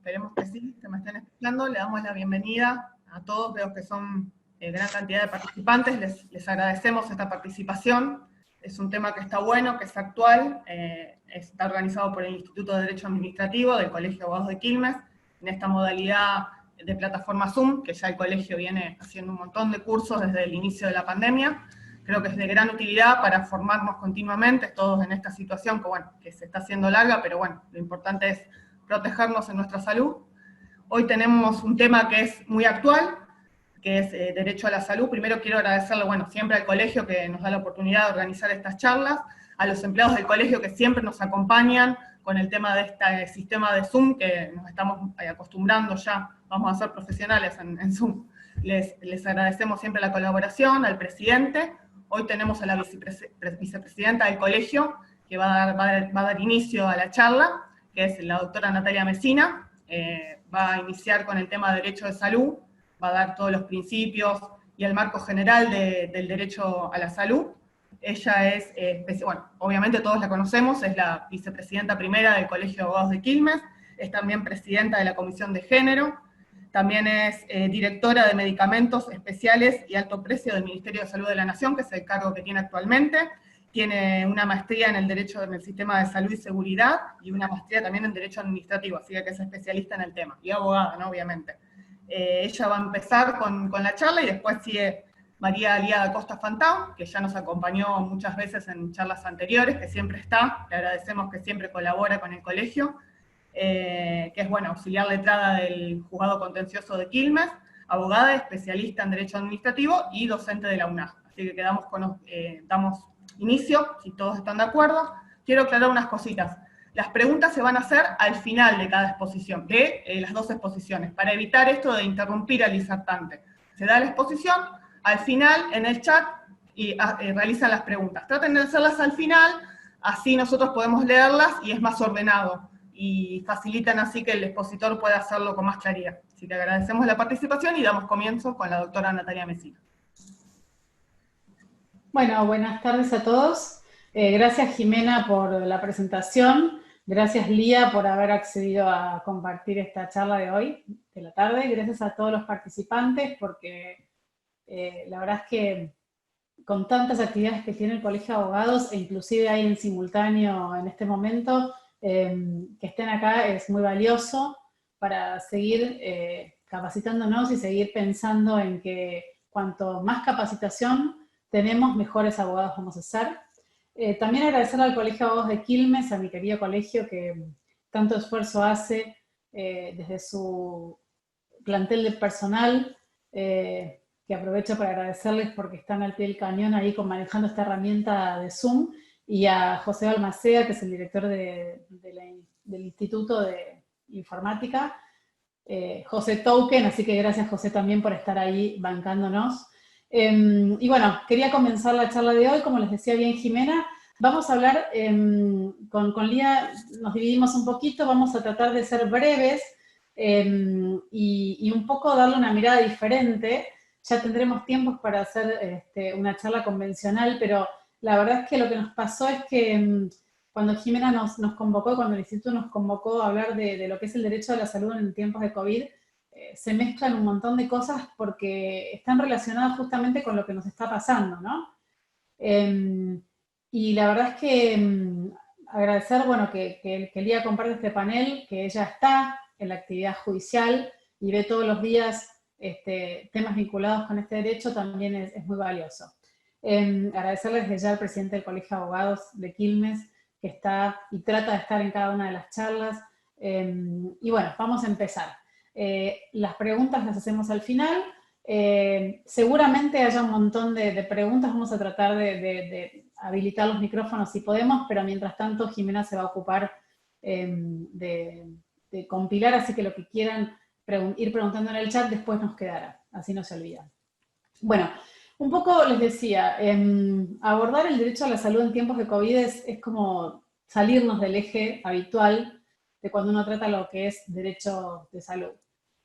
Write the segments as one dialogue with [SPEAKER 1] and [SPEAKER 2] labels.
[SPEAKER 1] esperemos que sí, que me estén escuchando. Le damos la bienvenida a todos, veo que son gran cantidad de participantes, les agradecemos esta participación. Es un tema que está bueno, que es actual, está organizado por el Instituto de Derecho Administrativo del Colegio de Abogados de Quilmes, en esta modalidad de plataforma Zoom, que ya el colegio viene haciendo un montón de cursos desde el inicio de la pandemia. Creo que es de gran utilidad para formarnos continuamente, todos en esta situación que, bueno, que se está haciendo larga, pero bueno, lo importante es protegernos en nuestra salud. Hoy tenemos un tema que es muy actual, que es derecho a la salud. Primero quiero agradecerle, bueno, siempre al colegio que nos da la oportunidad de organizar estas charlas, a los empleados del colegio que siempre nos acompañan con el tema de este sistema de Zoom, que nos estamos acostumbrando ya, vamos a ser profesionales en Zoom. Les agradecemos siempre la colaboración, al presidente. Hoy tenemos a la vicepresidenta del colegio, que va a dar inicio a la charla, que es la doctora Natalia Messina. Va a iniciar con el tema de derecho de salud, va a dar todos los principios y el marco general del derecho a la salud. Ella es, bueno, obviamente todos la conocemos, es la vicepresidenta primera del Colegio de Abogados de Quilmes, es también presidenta de la Comisión de Género, también es directora de Medicamentos Especiales y Alto Precio del Ministerio de Salud de la Nación, que es el cargo que tiene actualmente. Tiene una maestría en el Derecho en el Sistema de Salud y Seguridad, y una maestría también en Derecho Administrativo, así que es especialista en el tema, y abogada, ¿no? Obviamente. Ella va a empezar con la charla, y después sigue María Aliada Costa Fantao, que ya nos acompañó muchas veces en charlas anteriores, que siempre está, le agradecemos que siempre colabora con el colegio, que es, bueno, auxiliar letrada del Juzgado Contencioso de Quilmes, abogada, especialista en Derecho Administrativo y docente de la UNAG. Así que damos inicio, si todos están de acuerdo. Quiero aclarar unas cositas. Las preguntas se van a hacer al final de cada exposición, de las dos exposiciones, para evitar esto de interrumpir al disertante. Se da la exposición, al final, en el chat, y realizan las preguntas. Traten de hacerlas al final, así nosotros podemos leerlas y es más ordenado, y facilitan así que el expositor pueda hacerlo con más claridad. Así que agradecemos la participación y damos comienzo con la doctora Natalia Messina.
[SPEAKER 2] Bueno, buenas tardes a todos. Gracias, Jimena, por la presentación. Gracias, Lía, por haber accedido a compartir esta charla de hoy, de la tarde. Gracias a todos los participantes, porque la verdad es que con tantas actividades que tiene el Colegio de Abogados, e inclusive hay en simultáneo en este momento, que estén acá es muy valioso para seguir capacitándonos y seguir pensando en que cuanto más capacitación tenemos, mejores abogados vamos a ser. También agradecer al Colegio de Abogados de Quilmes, a mi querido colegio que tanto esfuerzo hace desde su plantel de personal, que aprovecho para agradecerles porque están al pie del cañón ahí manejando esta herramienta de Zoom, y a José Balmaceda, que es el director del Instituto de Informática, José Token, así que gracias, José, también por estar ahí bancándonos. Y bueno, quería comenzar la charla de hoy, como les decía bien Jimena. Vamos a hablar, con Lía nos dividimos un poquito, vamos a tratar de ser breves y un poco darle una mirada diferente. Ya tendremos tiempos para hacer una charla convencional, pero la verdad es que lo que nos pasó es que cuando Jimena nos convocó, cuando el Instituto nos convocó a hablar de lo que es el derecho a la salud en tiempos de COVID, se mezclan un montón de cosas porque están relacionadas justamente con lo que nos está pasando, ¿no? Y la verdad es que agradecer, bueno, que Lía comparte este panel, que ella está en la actividad judicial y ve todos los días temas vinculados con este derecho, también es muy valioso. Agradecerles desde ya al presidente del Colegio de Abogados de Quilmes, que está y trata de estar en cada una de las charlas. Y bueno, vamos a empezar. Las preguntas las hacemos al final. Seguramente haya un montón de preguntas, vamos a tratar de habilitar los micrófonos si podemos, pero mientras tanto Jimena se va a ocupar de compilar, así que lo que quieran ir preguntando en el chat después nos quedará, así no se olvida. Bueno, un poco les decía, abordar el derecho a la salud en tiempos de COVID es como salirnos del eje habitual de cuando uno trata lo que es derecho de salud.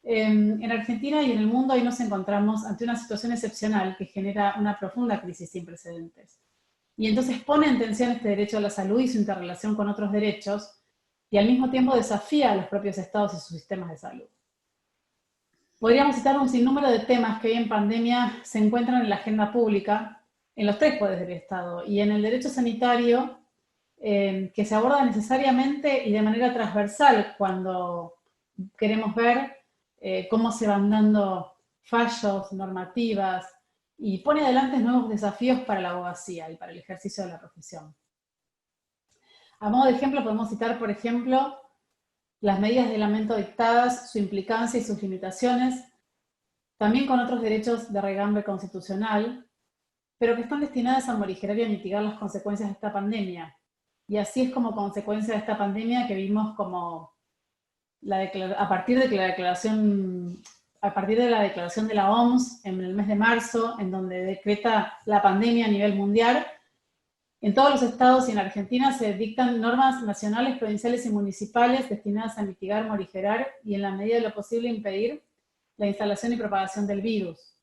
[SPEAKER 2] En Argentina y en el mundo hoy nos encontramos ante una situación excepcional que genera una profunda crisis sin precedentes. Y entonces pone en tensión este derecho a la salud y su interrelación con otros derechos, y al mismo tiempo desafía a los propios estados y sus sistemas de salud. Podríamos citar un sinnúmero de temas que hoy en pandemia se encuentran en la agenda pública, en los 3 poderes del Estado, y en el derecho sanitario, que se aborda necesariamente y de manera transversal cuando queremos ver cómo se van dando fallos, normativas, y pone adelante nuevos desafíos para la abogacía y para el ejercicio de la profesión. A modo de ejemplo, podemos citar, por ejemplo, las medidas de aislamiento dictadas, su implicancia y sus limitaciones, también con otros derechos de regambre constitucional, pero que están destinadas a morigerar y a mitigar las consecuencias de esta pandemia. Y así es como consecuencia de esta pandemia que vimos como a partir de la declaración de la OMS en el mes de marzo, en donde decreta la pandemia a nivel mundial, en todos los estados y en Argentina se dictan normas nacionales, provinciales y municipales destinadas a mitigar, morigerar y en la medida de lo posible impedir la instalación y propagación del virus.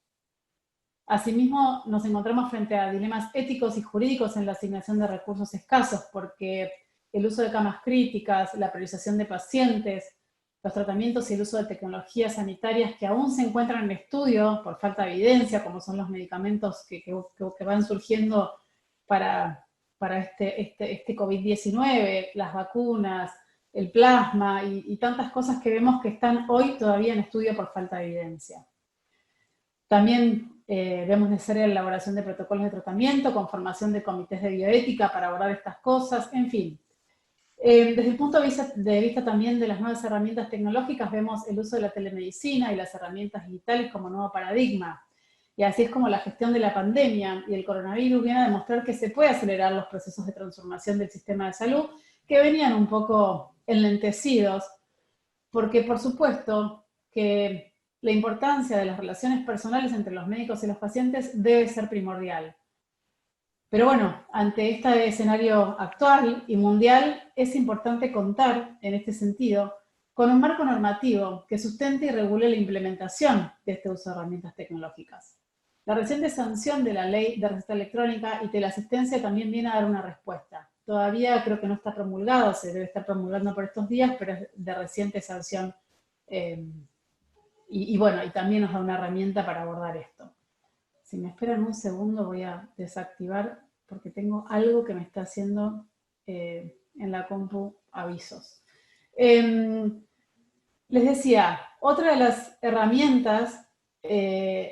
[SPEAKER 2] Asimismo, nos encontramos frente a dilemas éticos y jurídicos en la asignación de recursos escasos, porque el uso de camas críticas, la priorización de pacientes, los tratamientos y el uso de tecnologías sanitarias que aún se encuentran en estudio por falta de evidencia, como son los medicamentos que van surgiendo para este COVID-19, las vacunas, el plasma y tantas cosas que vemos que están hoy todavía en estudio por falta de evidencia. También vemos necesaria la elaboración de protocolos de tratamiento, con formación de comités de bioética para abordar estas cosas, en fin. Desde el punto de vista también de las nuevas herramientas tecnológicas, vemos el uso de la telemedicina y las herramientas digitales como nuevo paradigma. Y así es como la gestión de la pandemia y el coronavirus viene a demostrar que se puede acelerar los procesos de transformación del sistema de salud, que venían un poco enlentecidos, porque por supuesto que la importancia de las relaciones personales entre los médicos y los pacientes debe ser primordial. Pero bueno, ante este escenario actual y mundial, es importante contar, en este sentido, con un marco normativo que sustente y regule la implementación de este uso de herramientas tecnológicas. La reciente sanción de la ley de receta electrónica y teleasistencia también viene a dar una respuesta. Todavía creo que no está promulgado, se debe estar promulgando por estos días, pero es de reciente sanción. Y bueno, y también nos da una herramienta para abordar esto. Si me esperan un segundo voy a desactivar porque tengo algo que me está haciendo en la compu avisos. Les decía, otra de las herramientas,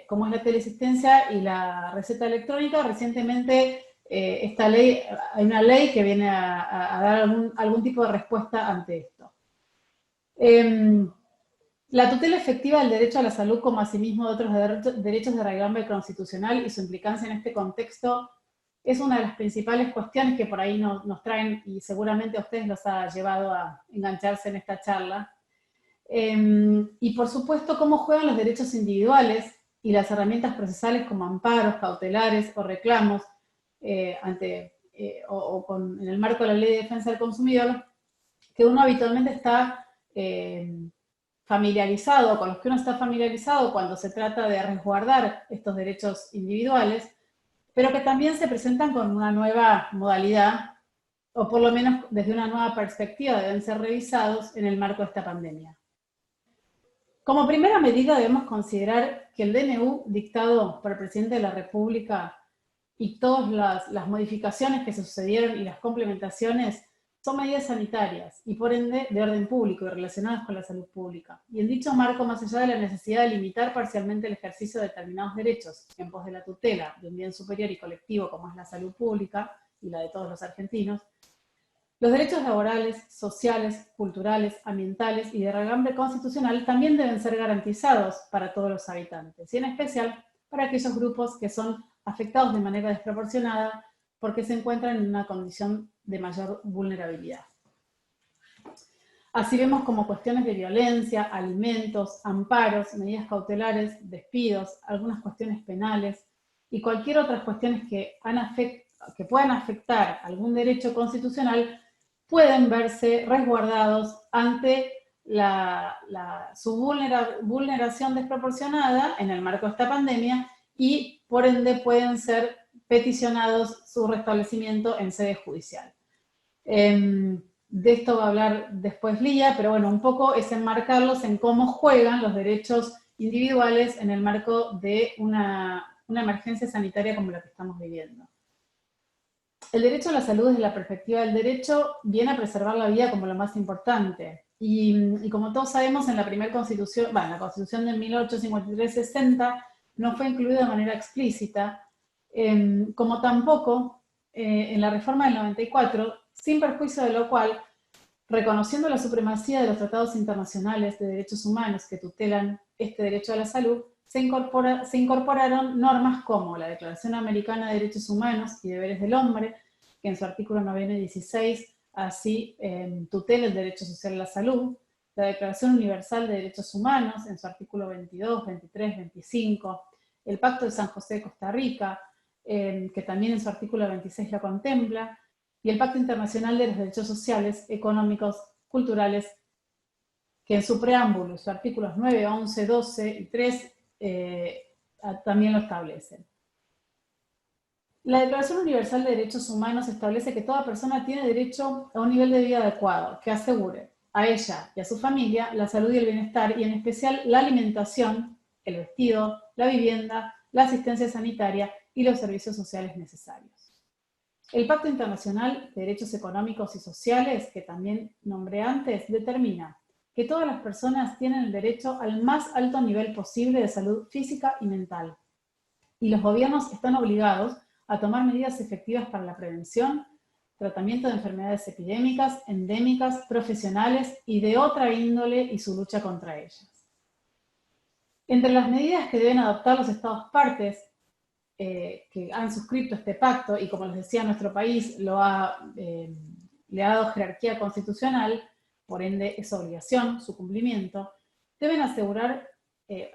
[SPEAKER 2] como es la teleasistencia y la receta electrónica, recientemente esta ley, hay una ley que viene a dar algún tipo de respuesta ante esto. La tutela efectiva del derecho a la salud, como asimismo de otros derechos de regambre constitucional y su implicancia en este contexto, es una de las principales cuestiones que por ahí nos traen y seguramente a ustedes los ha llevado a engancharse en esta charla. Y por supuesto, cómo juegan los derechos individuales y las herramientas procesales como amparos, cautelares o reclamos en el marco de la Ley de Defensa del Consumidor, que uno habitualmente está familiarizado, con los que uno está familiarizado cuando se trata de resguardar estos derechos individuales, pero que también se presentan con una nueva modalidad, o por lo menos desde una nueva perspectiva deben ser revisados en el marco de esta pandemia. Como primera medida debemos considerar que el DNU dictado por el Presidente de la República y todas las modificaciones que se sucedieron y las complementaciones son medidas sanitarias y por ende de orden público y relacionadas con la salud pública. Y en dicho marco, más allá de la necesidad de limitar parcialmente el ejercicio de determinados derechos en pos de la tutela de un bien superior y colectivo como es la salud pública y la de todos los argentinos, los derechos laborales, sociales, culturales, ambientales y de regambre constitucional también deben ser garantizados para todos los habitantes, y en especial para aquellos grupos que son afectados de manera desproporcionada porque se encuentran en una condición de mayor vulnerabilidad. Así vemos como cuestiones de violencia, alimentos, amparos, medidas cautelares, despidos, algunas cuestiones penales y cualquier otras cuestiones que puedan afectar algún derecho constitucional pueden verse resguardados ante su vulneración desproporcionada en el marco de esta pandemia y por ende pueden ser peticionados su restablecimiento en sede judicial. De esto va a hablar después Lía, pero bueno, un poco es enmarcarlos en cómo juegan los derechos individuales en el marco de una emergencia sanitaria como la que estamos viviendo. El derecho a la salud desde la perspectiva del derecho viene a preservar la vida como lo más importante. Y como todos sabemos, en la primera constitución, bueno, la constitución de 1853-60 no fue incluida de manera explícita, como tampoco en la reforma del 94, sin perjuicio de lo cual, reconociendo la supremacía de los tratados internacionales de derechos humanos que tutelan este derecho a la salud, se incorporaron normas como la Declaración Americana de Derechos Humanos y Deberes del Hombre, que en su artículo 9 y 16 así tutela el derecho social a la salud, la Declaración Universal de Derechos Humanos, en su artículo 22, 23, 25, el Pacto de San José de Costa Rica, que también en su artículo 26 lo contempla, y el Pacto Internacional de los Derechos Sociales, Económicos, Culturales, que en su preámbulo, sus artículos 9, 11, 12 y 3, también lo establecen. La Declaración Universal de Derechos Humanos establece que toda persona tiene derecho a un nivel de vida adecuado, que asegure a ella y a su familia la salud y el bienestar, y en especial la alimentación, el vestido, la vivienda, la asistencia sanitaria y los servicios sociales necesarios. El Pacto Internacional de Derechos Económicos y Sociales, que también nombré antes, determina que todas las personas tienen el derecho al más alto nivel posible de salud física y mental, y los gobiernos están obligados a tomar medidas efectivas para la prevención, tratamiento de enfermedades epidémicas, endémicas, profesionales y de otra índole y su lucha contra ellas. Entre las medidas que deben adoptar los Estados partes que han suscrito este pacto, y como les decía, nuestro país le ha dado jerarquía constitucional, por ende es obligación su cumplimiento,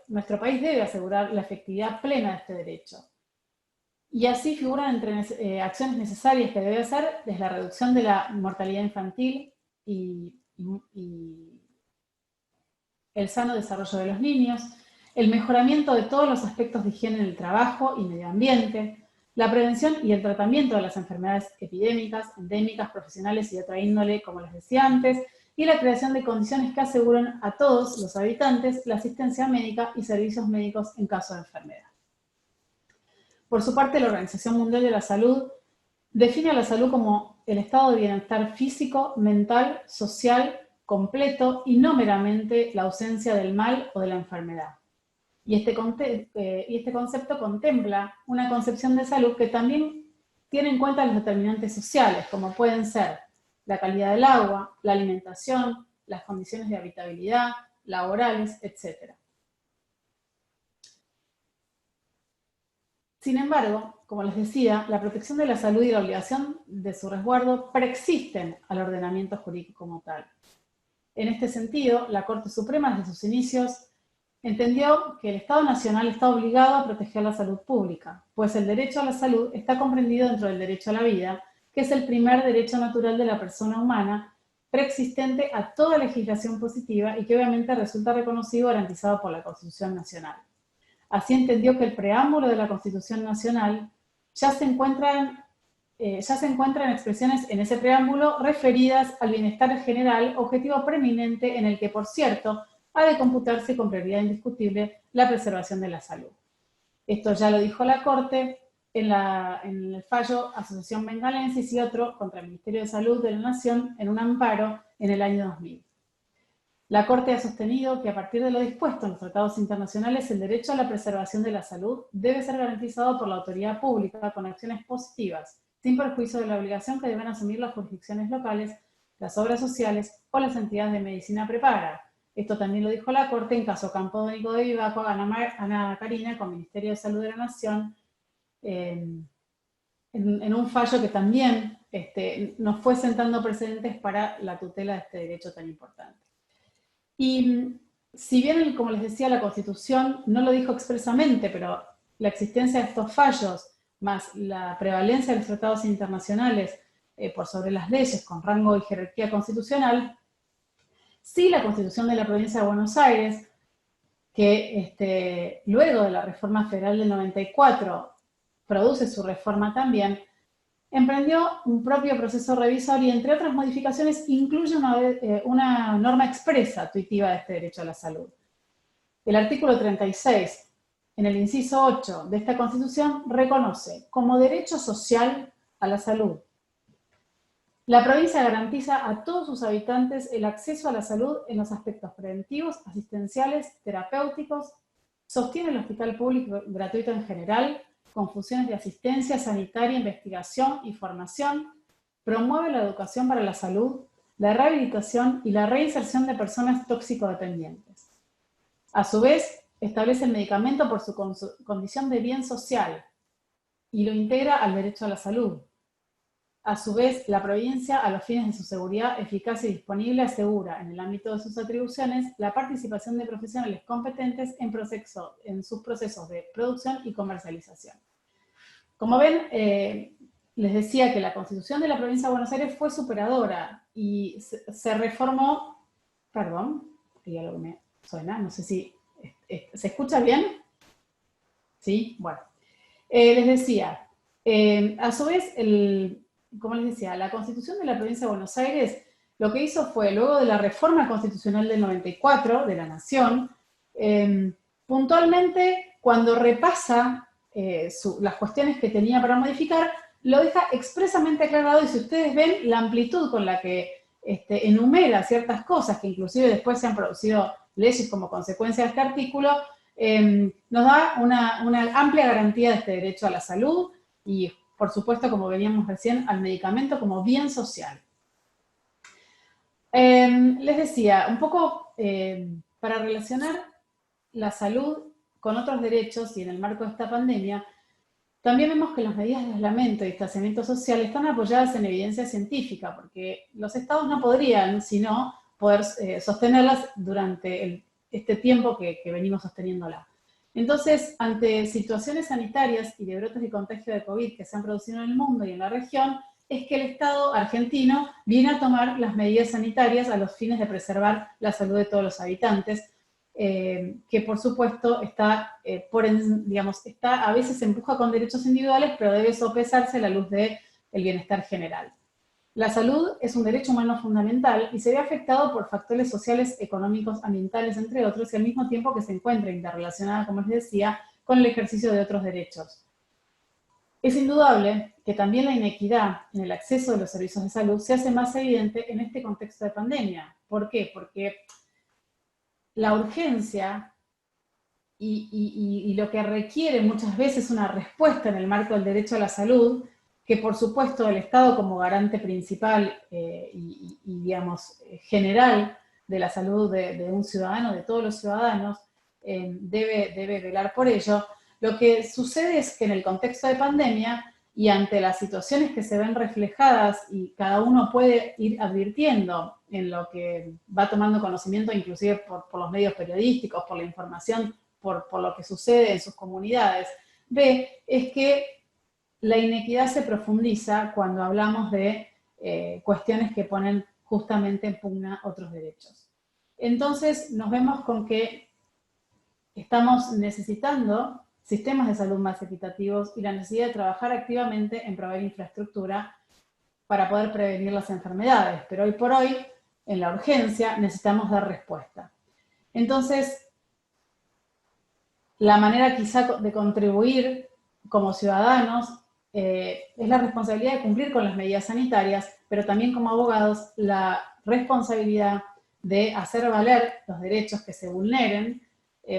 [SPEAKER 2] nuestro país debe asegurar la efectividad plena de este derecho. Y así figuran entre acciones necesarias que debe hacer desde la reducción de la mortalidad infantil y el sano desarrollo de los niños, el mejoramiento de todos los aspectos de higiene en el trabajo y medio ambiente, la prevención y el tratamiento de las enfermedades epidémicas, endémicas, profesionales y de otra índole, como les decía antes, y la creación de condiciones que aseguren a todos los habitantes la asistencia médica y servicios médicos en caso de enfermedad. Por su parte, la Organización Mundial de la Salud define a la salud como el estado de bienestar físico, mental, social, completo y no meramente la ausencia del mal o de la enfermedad. Y este concepto contempla una concepción de salud que también tiene en cuenta los determinantes sociales, como pueden ser la calidad del agua, la alimentación, las condiciones de habitabilidad, laborales, etc. Sin embargo, como les decía, la protección de la salud y la obligación de su resguardo preexisten al ordenamiento jurídico como tal. En este sentido, la Corte Suprema desde sus inicios entendió que el Estado Nacional está obligado a proteger la salud pública, pues el derecho a la salud está comprendido dentro del derecho a la vida, que es el primer derecho natural de la persona humana, preexistente a toda legislación positiva y que obviamente resulta reconocido y garantizado por la Constitución Nacional. Así entendió que el preámbulo de la Constitución Nacional ya se encuentran expresiones en ese preámbulo referidas al bienestar general, objetivo preeminente en el que, por cierto, ha de computarse con prioridad indiscutible la preservación de la salud. Esto ya lo dijo la Corte en el fallo Asociación Bengalensis y otro contra el Ministerio de Salud de la Nación en un amparo en el año 2000. La Corte ha sostenido que a partir de lo dispuesto en los tratados internacionales, el derecho a la preservación de la salud debe ser garantizado por la autoridad pública con acciones positivas, sin perjuicio de la obligación que deben asumir las jurisdicciones locales, las obras sociales o las entidades de medicina prepaga. Esto también lo dijo la Corte en caso Campodónico de Vivaco, Ana Karina, con Ministerio de Salud de la Nación, en un fallo que también nos fue sentando precedentes para la tutela de este derecho tan importante. Y si bien, como les decía, la Constitución no lo dijo expresamente, pero la existencia de estos fallos, más la prevalencia de los tratados internacionales por sobre las leyes con rango y jerarquía constitucional, sí la Constitución de la Provincia de Buenos Aires, que luego de la reforma federal del 94 produce su reforma también, emprendió un propio proceso revisor y, entre otras modificaciones, incluye una norma expresa tuitiva de este derecho a la salud. El artículo 36, en el inciso 8 de esta Constitución, reconoce como derecho social a la salud. La provincia garantiza a todos sus habitantes el acceso a la salud en los aspectos preventivos, asistenciales, terapéuticos, sostiene el hospital público gratuito en general, con funciones de asistencia sanitaria, investigación y formación, promueve la educación para la salud, la rehabilitación y la reinserción de personas tóxicodependientes. A su vez, establece el medicamento por su condición de bien social y lo integra al derecho a la salud. A su vez, la provincia, a los fines de su seguridad eficaz y disponible, asegura, en el ámbito de sus atribuciones, la participación de profesionales competentes en sus procesos de producción y comercialización. Como ven, les decía que la Constitución de la Provincia de Buenos Aires fue superadora y se reformó, perdón, hay algo que me suena, no sé si, ¿se escucha bien? ¿Sí? Bueno. Les decía, a su vez, como les decía, la Constitución de la Provincia de Buenos Aires lo que hizo fue, luego de la reforma constitucional del 94 de la Nación, puntualmente, cuando repasa las cuestiones que tenía para modificar, lo deja expresamente aclarado, y si ustedes ven la amplitud con la que enumera ciertas cosas, que inclusive después se han producido leyes como consecuencia de este artículo, nos da una amplia garantía de este derecho a la salud y, por supuesto, como veníamos recién, al medicamento como bien social. Les decía, un poco para relacionar la salud con otros derechos y en el marco de esta pandemia, también vemos que las medidas de aislamiento y distanciamiento social están apoyadas en evidencia científica, porque los estados no podrían, sino poder sostenerlas durante este tiempo que venimos sosteniéndola. Entonces, ante situaciones sanitarias y de brotes de contagio de COVID que se han producido en el mundo y en la región, es que el Estado argentino viene a tomar las medidas sanitarias a los fines de preservar la salud de todos los habitantes, que por supuesto está, a veces se empuja con derechos individuales, pero debe sopesarse a la luz del bienestar general. La salud es un derecho humano fundamental y se ve afectado por factores sociales, económicos, ambientales, entre otros, y al mismo tiempo que se encuentra interrelacionada, como les decía, con el ejercicio de otros derechos. Es indudable que también la inequidad en el acceso de los servicios de salud se hace más evidente en este contexto de pandemia. ¿Por qué? Porque la urgencia y lo que requiere muchas veces una respuesta en el marco del derecho a la salud, que por supuesto el Estado como garante principal digamos, general de la salud de un ciudadano, de todos los ciudadanos, debe velar por ello. Lo que sucede es que en el contexto de pandemia y ante las situaciones que se ven reflejadas y cada uno puede ir advirtiendo en lo que va tomando conocimiento, inclusive por los medios periodísticos, por la información, por lo que sucede en sus comunidades, es que la inequidad se profundiza cuando hablamos de cuestiones que ponen justamente en pugna otros derechos. Entonces nos vemos con que estamos necesitando sistemas de salud más equitativos y la necesidad de trabajar activamente en proveer infraestructura para poder prevenir las enfermedades. Pero hoy por hoy, en la urgencia, necesitamos dar respuesta. Entonces, la manera quizá de contribuir como ciudadanos es la responsabilidad de cumplir con las medidas sanitarias, pero también como abogados la responsabilidad de hacer valer los derechos que se vulneren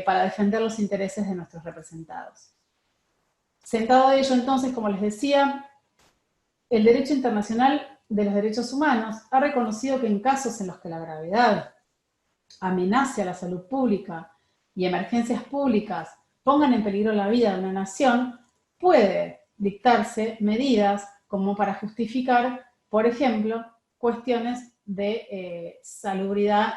[SPEAKER 2] para defender los intereses de nuestros representados. Sentado de ello, entonces, como les decía, el derecho internacional de los derechos humanos ha reconocido que en casos en los que la gravedad amenace a la salud pública y emergencias públicas pongan en peligro la vida de una nación, puede dictarse medidas como para justificar, por ejemplo, cuestiones de salubridad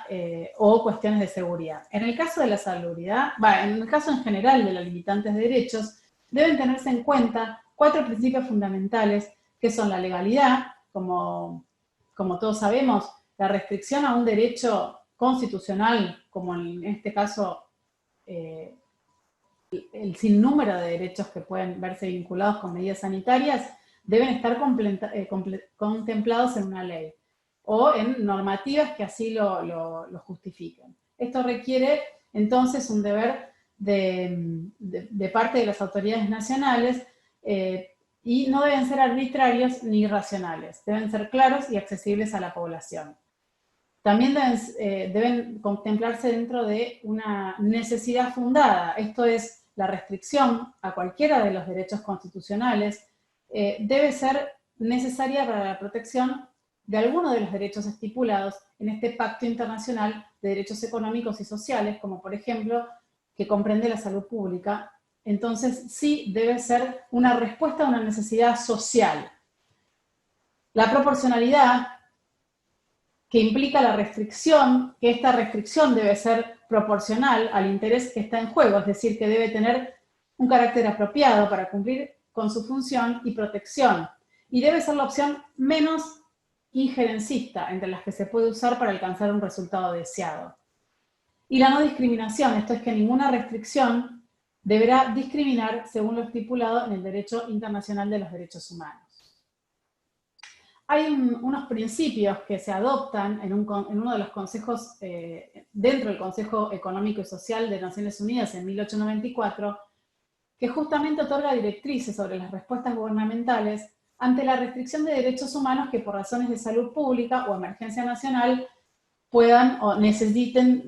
[SPEAKER 2] o cuestiones de seguridad. En el caso de la salubridad, en el caso en general de los limitantes de derechos, deben tenerse en cuenta 4 principios fundamentales que son la legalidad, como todos sabemos, la restricción a un derecho constitucional, como en este caso el sinnúmero de derechos que pueden verse vinculados con medidas sanitarias, deben estar contemplados en una ley o en normativas que así lo justifiquen. Esto requiere entonces un deber de parte de las autoridades nacionales y no deben ser arbitrarios ni irracionales, deben ser claros y accesibles a la población. También deben contemplarse dentro de una necesidad fundada, esto es, la restricción a cualquiera de los derechos constitucionales debe ser necesaria para la protección de alguno de los derechos estipulados en este Pacto Internacional de Derechos Económicos y Sociales, como por ejemplo, que comprende la salud pública. Entonces, sí debe ser una respuesta a una necesidad social. La proporcionalidad, que implica la restricción, que esta restricción debe ser proporcional al interés que está en juego, es decir, que debe tener un carácter apropiado para cumplir con su función y protección, y debe ser la opción menos injerencista entre las que se puede usar para alcanzar un resultado deseado. Y la no discriminación, esto es que ninguna restricción deberá discriminar según lo estipulado en el derecho internacional de los derechos humanos. Hay unos principios que se adoptan en uno de los consejos, dentro del Consejo Económico y Social de Naciones Unidas en 1894, que justamente otorga directrices sobre las respuestas gubernamentales ante la restricción de derechos humanos que por razones de salud pública o emergencia nacional puedan o necesiten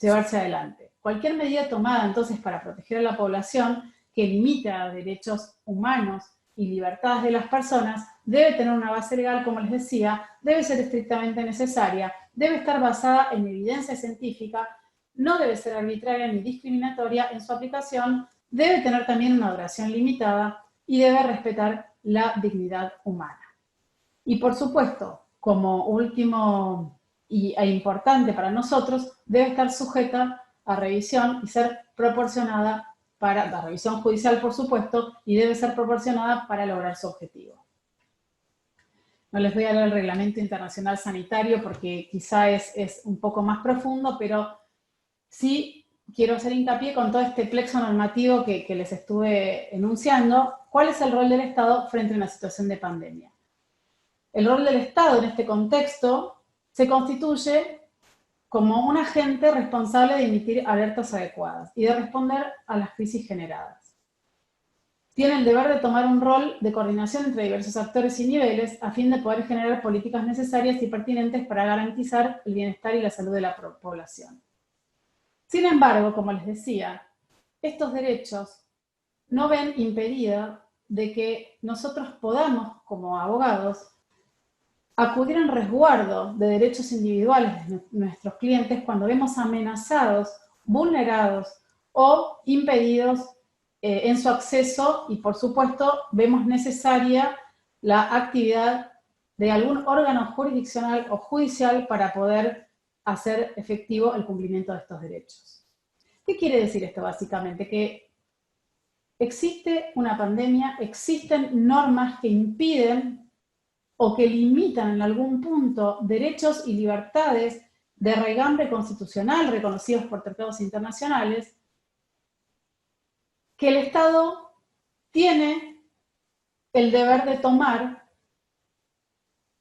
[SPEAKER 2] llevarse adelante. Cualquier medida tomada entonces para proteger a la población que limita derechos humanos y libertades de las personas debe tener una base legal, como les decía, debe ser estrictamente necesaria, debe estar basada en evidencia científica, no debe ser arbitraria ni discriminatoria en su aplicación, debe tener también una duración limitada y debe respetar la dignidad humana. Y por supuesto, como último e importante para nosotros, debe estar sujeta a revisión y ser proporcionada para la revisión judicial, por supuesto, y debe ser proporcionada para lograr su objetivo. No les voy a leer el Reglamento Internacional Sanitario porque quizá es un poco más profundo, pero sí quiero hacer hincapié con todo este plexo normativo que les estuve enunciando, cuál es el rol del Estado frente a una situación de pandemia. El rol del Estado en este contexto se constituye como un agente responsable de emitir alertas adecuadas y de responder a las crisis generadas. Tiene el deber de tomar un rol de coordinación entre diversos actores y niveles a fin de poder generar políticas necesarias y pertinentes para garantizar el bienestar y la salud de la población. Sin embargo, como les decía, estos derechos no ven impedida de que nosotros podamos, como abogados, acudir en resguardo de derechos individuales de nuestros clientes cuando vemos amenazados, vulnerados o impedidos en su acceso y, por supuesto, vemos necesaria la actividad de algún órgano jurisdiccional o judicial para poder hacer efectivo el cumplimiento de estos derechos. ¿Qué quiere decir esto básicamente? Que existe una pandemia, existen normas que impiden o que limitan en algún punto derechos y libertades de raigambre constitucional reconocidos por tratados internacionales, que el Estado tiene el deber de tomar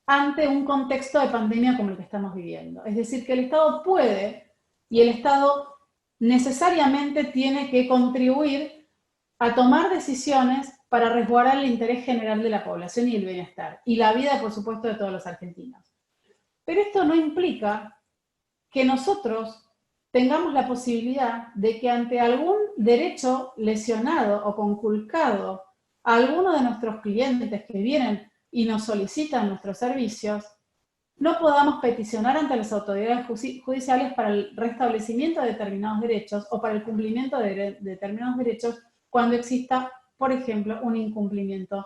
[SPEAKER 2] ante un contexto de pandemia como el que estamos viviendo. Es decir, que el Estado puede y el Estado necesariamente tiene que contribuir a tomar decisiones para resguardar el interés general de la población y el bienestar, y la vida, por supuesto, de todos los argentinos. Pero esto no implica que nosotros tengamos la posibilidad de que ante algún derecho lesionado o conculcado a alguno de nuestros clientes que vienen y nos solicitan nuestros servicios, no podamos peticionar ante las autoridades judiciales para el restablecimiento de determinados derechos o para el cumplimiento de determinados derechos cuando exista, por ejemplo, un incumplimiento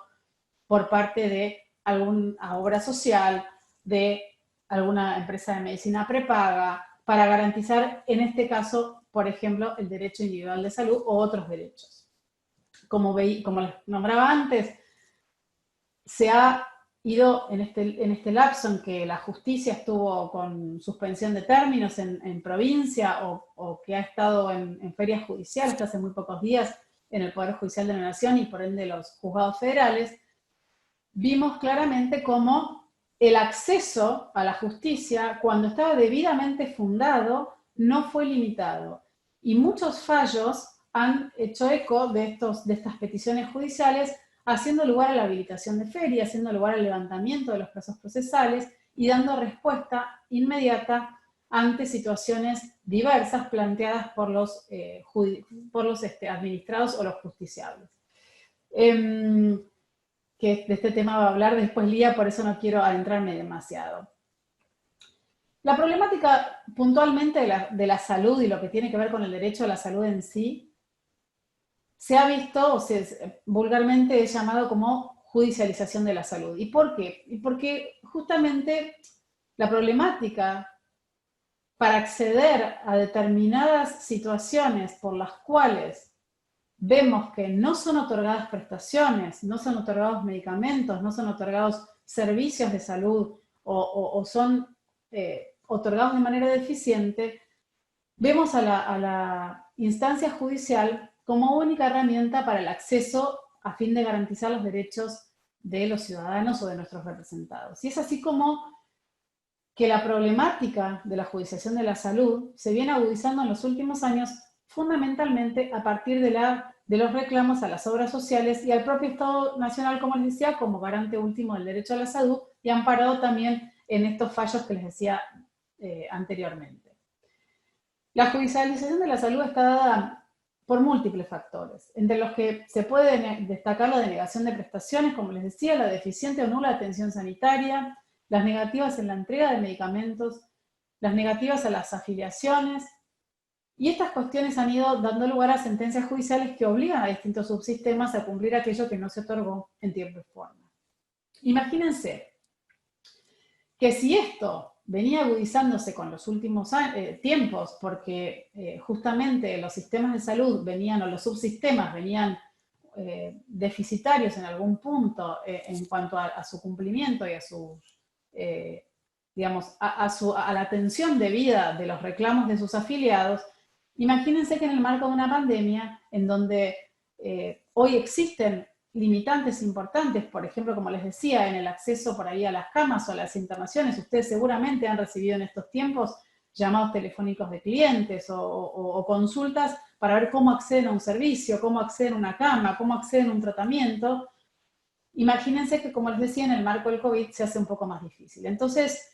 [SPEAKER 2] por parte de alguna obra social, de alguna empresa de medicina prepaga, para garantizar, en este caso, por ejemplo, el derecho individual de salud o otros derechos. Como les nombraba antes, se ha ido en este lapso en que la justicia estuvo con suspensión de términos en provincia o que ha estado en ferias judiciales hasta hace muy pocos días en el Poder Judicial de la Nación y por ende los juzgados federales, vimos claramente cómo el acceso a la justicia, cuando estaba debidamente fundado, no fue limitado. Y muchos fallos han hecho eco de estas peticiones judiciales, haciendo lugar a la habilitación de feria, haciendo lugar al levantamiento de los plazos procesales y dando respuesta inmediata ante situaciones diversas planteadas por los administrados o los justiciables. Que de este tema va a hablar después Lía, por eso no quiero adentrarme demasiado. La problemática puntualmente de la salud y lo que tiene que ver con el derecho a la salud en sí, se ha visto, o vulgarmente es llamado como judicialización de la salud. ¿Y por qué? Y porque justamente la problemática para acceder a determinadas situaciones por las cuales vemos que no son otorgadas prestaciones, no son otorgados medicamentos, no son otorgados servicios de salud o son otorgados de manera deficiente, vemos a la instancia judicial como única herramienta para el acceso a fin de garantizar los derechos de los ciudadanos o de nuestros representados. Y es así como que la problemática de la judicialización de la salud se viene agudizando en los últimos años, fundamentalmente a partir de los reclamos a las obras sociales y al propio Estado Nacional, como les decía, como garante último del derecho a la salud, y amparado también en estos fallos que les decía anteriormente. La judicialización de la salud está dada por múltiples factores, entre los que se puede destacar la denegación de prestaciones, como les decía, la deficiente o nula atención sanitaria, las negativas en la entrega de medicamentos, las negativas a las afiliaciones, y estas cuestiones han ido dando lugar a sentencias judiciales que obligan a distintos subsistemas a cumplir aquello que no se otorgó en tiempo y forma. Imagínense que si esto venía agudizándose con los últimos tiempos, porque justamente los sistemas de salud venían, o los subsistemas venían deficitarios en algún punto en cuanto a su cumplimiento y a su, digamos, a la atención debida de los reclamos de sus afiliados, imagínense que en el marco de una pandemia, en donde hoy existen limitantes importantes, por ejemplo, como les decía, en el acceso por ahí a las camas o a las internaciones, ustedes seguramente han recibido en estos tiempos llamados telefónicos de clientes o consultas para ver cómo acceden a un servicio, cómo acceden a una cama, cómo acceden a un tratamiento. Imagínense que, como les decía, en el marco del COVID se hace un poco más difícil. Entonces,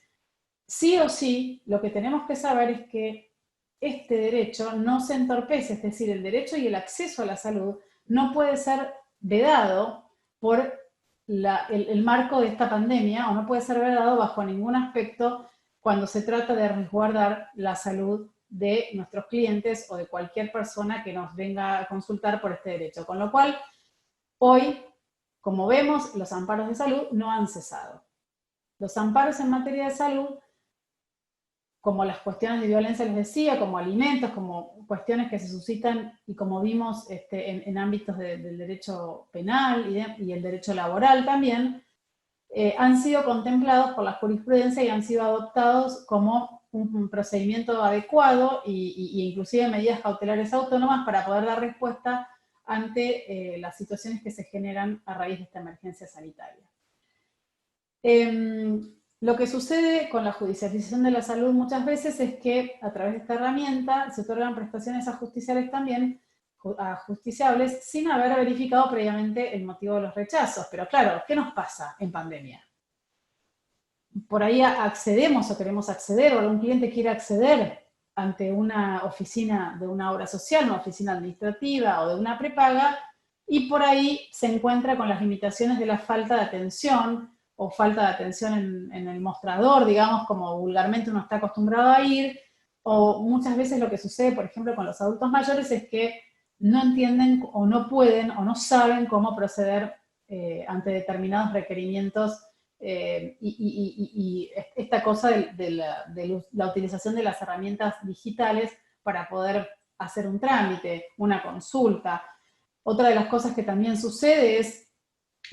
[SPEAKER 2] sí o sí, lo que tenemos que saber es que este derecho no se entorpece, es decir, el derecho y el acceso a la salud no puede ser vedado por el marco de esta pandemia, o no puede ser vedado bajo ningún aspecto cuando se trata de resguardar la salud de nuestros clientes o de cualquier persona que nos venga a consultar por este derecho. Con lo cual, hoy, como vemos, los amparos de salud no han cesado. Los amparos en materia de salud, como las cuestiones de violencia les decía, como alimentos, como cuestiones que se suscitan, y como vimos en ámbitos del derecho penal y el derecho laboral también, han sido contemplados por la jurisprudencia y han sido adoptados como un procedimiento adecuado y inclusive medidas cautelares autónomas para poder dar respuesta ante las situaciones que se generan a raíz de esta emergencia sanitaria. Lo que sucede con la judicialización de la salud muchas veces es que a través de esta herramienta se otorgan prestaciones a justiciables también, a justiciables, sin haber verificado previamente el motivo de los rechazos. Pero claro, ¿qué nos pasa en pandemia? Por ahí accedemos o queremos acceder, o algún cliente quiere acceder ante una oficina de una obra social, una oficina administrativa o de una prepaga, y por ahí se encuentra con las limitaciones de la falta de atención, o falta de atención en el mostrador, digamos, como vulgarmente uno está acostumbrado a ir, o muchas veces lo que sucede, por ejemplo, con los adultos mayores es que no entienden o no pueden o no saben cómo proceder ante determinados requerimientos y esta cosa de la utilización de las herramientas digitales para poder hacer un trámite, una consulta. Otra de las cosas que también sucede es